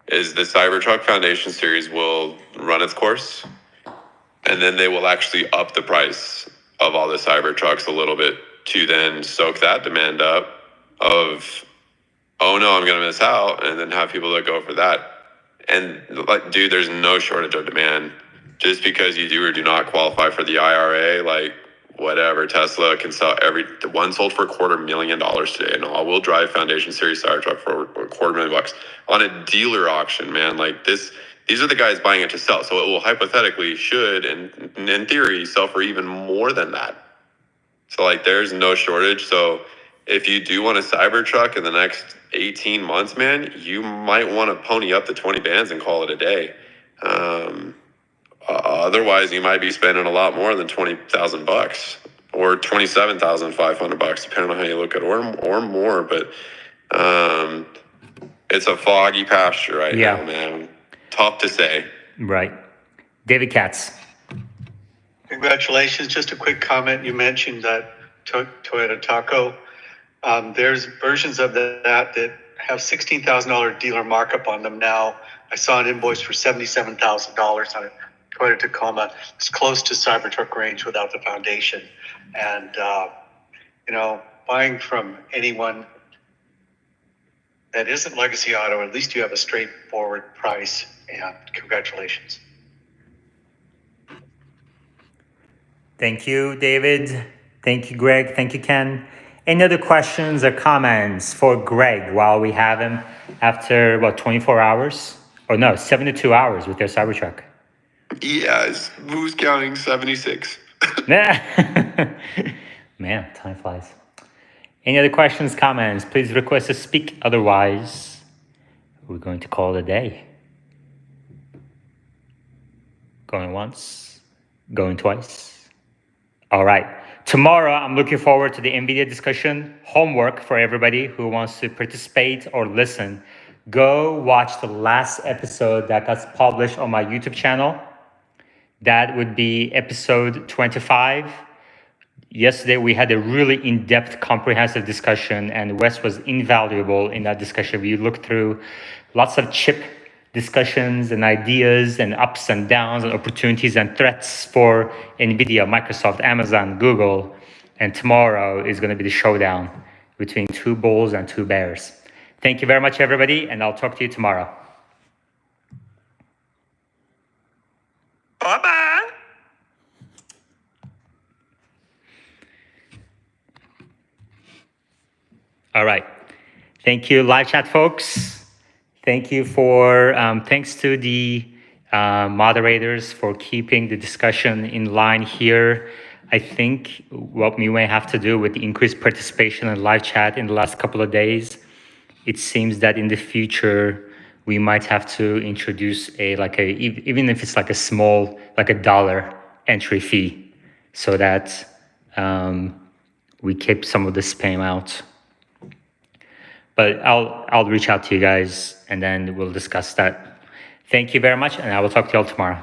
is the Cybertruck Foundation series will run its course, and then they will actually up the price of all the Cybertrucks a little bit to then soak that demand up of, oh no, I'm going to miss out, and then have people that go for that. And like, dude, there's no shortage of demand. Just because you do or do not qualify for the IRA, like whatever, Tesla can sell the one sold for $250,000 today, an all-wheel drive Foundation series Cybertruck for $250,000 on a dealer auction, man. Like this. These are the guys buying it to sell. So it will hypothetically should, and in theory, sell for even more than that. So like there's no shortage. So if you do want a Cybertruck in the next 18 months, man, you might want to pony up the 20 bands and call it a day. Otherwise, you might be spending a lot more than $20,000 or $27,500, depending on how you look at it, or more. But it's a foggy pasture right now, man. Tough to say. Right. David Katz. Congratulations. Just a quick comment. You mentioned that Toyota Taco. There's versions of that have $16,000 dealer markup on them now. I saw an invoice for $77,000 on a Toyota Tacoma. It's close to Cybertruck range without the Foundation. And, buying from anyone that isn't Legacy Auto, at least you have a straightforward price, and congratulations. Thank you, David. Thank you, Greg. Thank you, Ken. Any other questions or comments for Greg while we have him after, 24 hours? Or no, 72 hours with their Cybertruck. Yeah, who's counting 76? Man, time flies. Any other questions, comments? Please request to speak. Otherwise, we're going to call it a day. Going once, going twice. All right. Tomorrow, I'm looking forward to the Nvidia discussion. Homework for everybody who wants to participate or listen. Go watch the last episode that got published on my YouTube channel. that would be episode 25. Yesterday, we had a really in-depth, comprehensive discussion, and Wes was invaluable in that discussion. We looked through lots of chip discussions and ideas and ups and downs and opportunities and threats for Nvidia, Microsoft, Amazon, Google. And tomorrow is going to be the showdown between two bulls and two bears. Thank you very much, everybody, and I'll talk to you tomorrow. Bye-bye. All right. Thank you, live chat folks. Thank you for, thanks to the moderators for keeping the discussion in line here. I think what we may have to do with the increased participation in live chat in the last couple of days, it seems that in the future, we might have to introduce even if it's like a small, like $1 entry fee, so that we keep some of the spam out. But I'll reach out to you guys and then we'll discuss that. Thank you very much, and I will talk to you all tomorrow.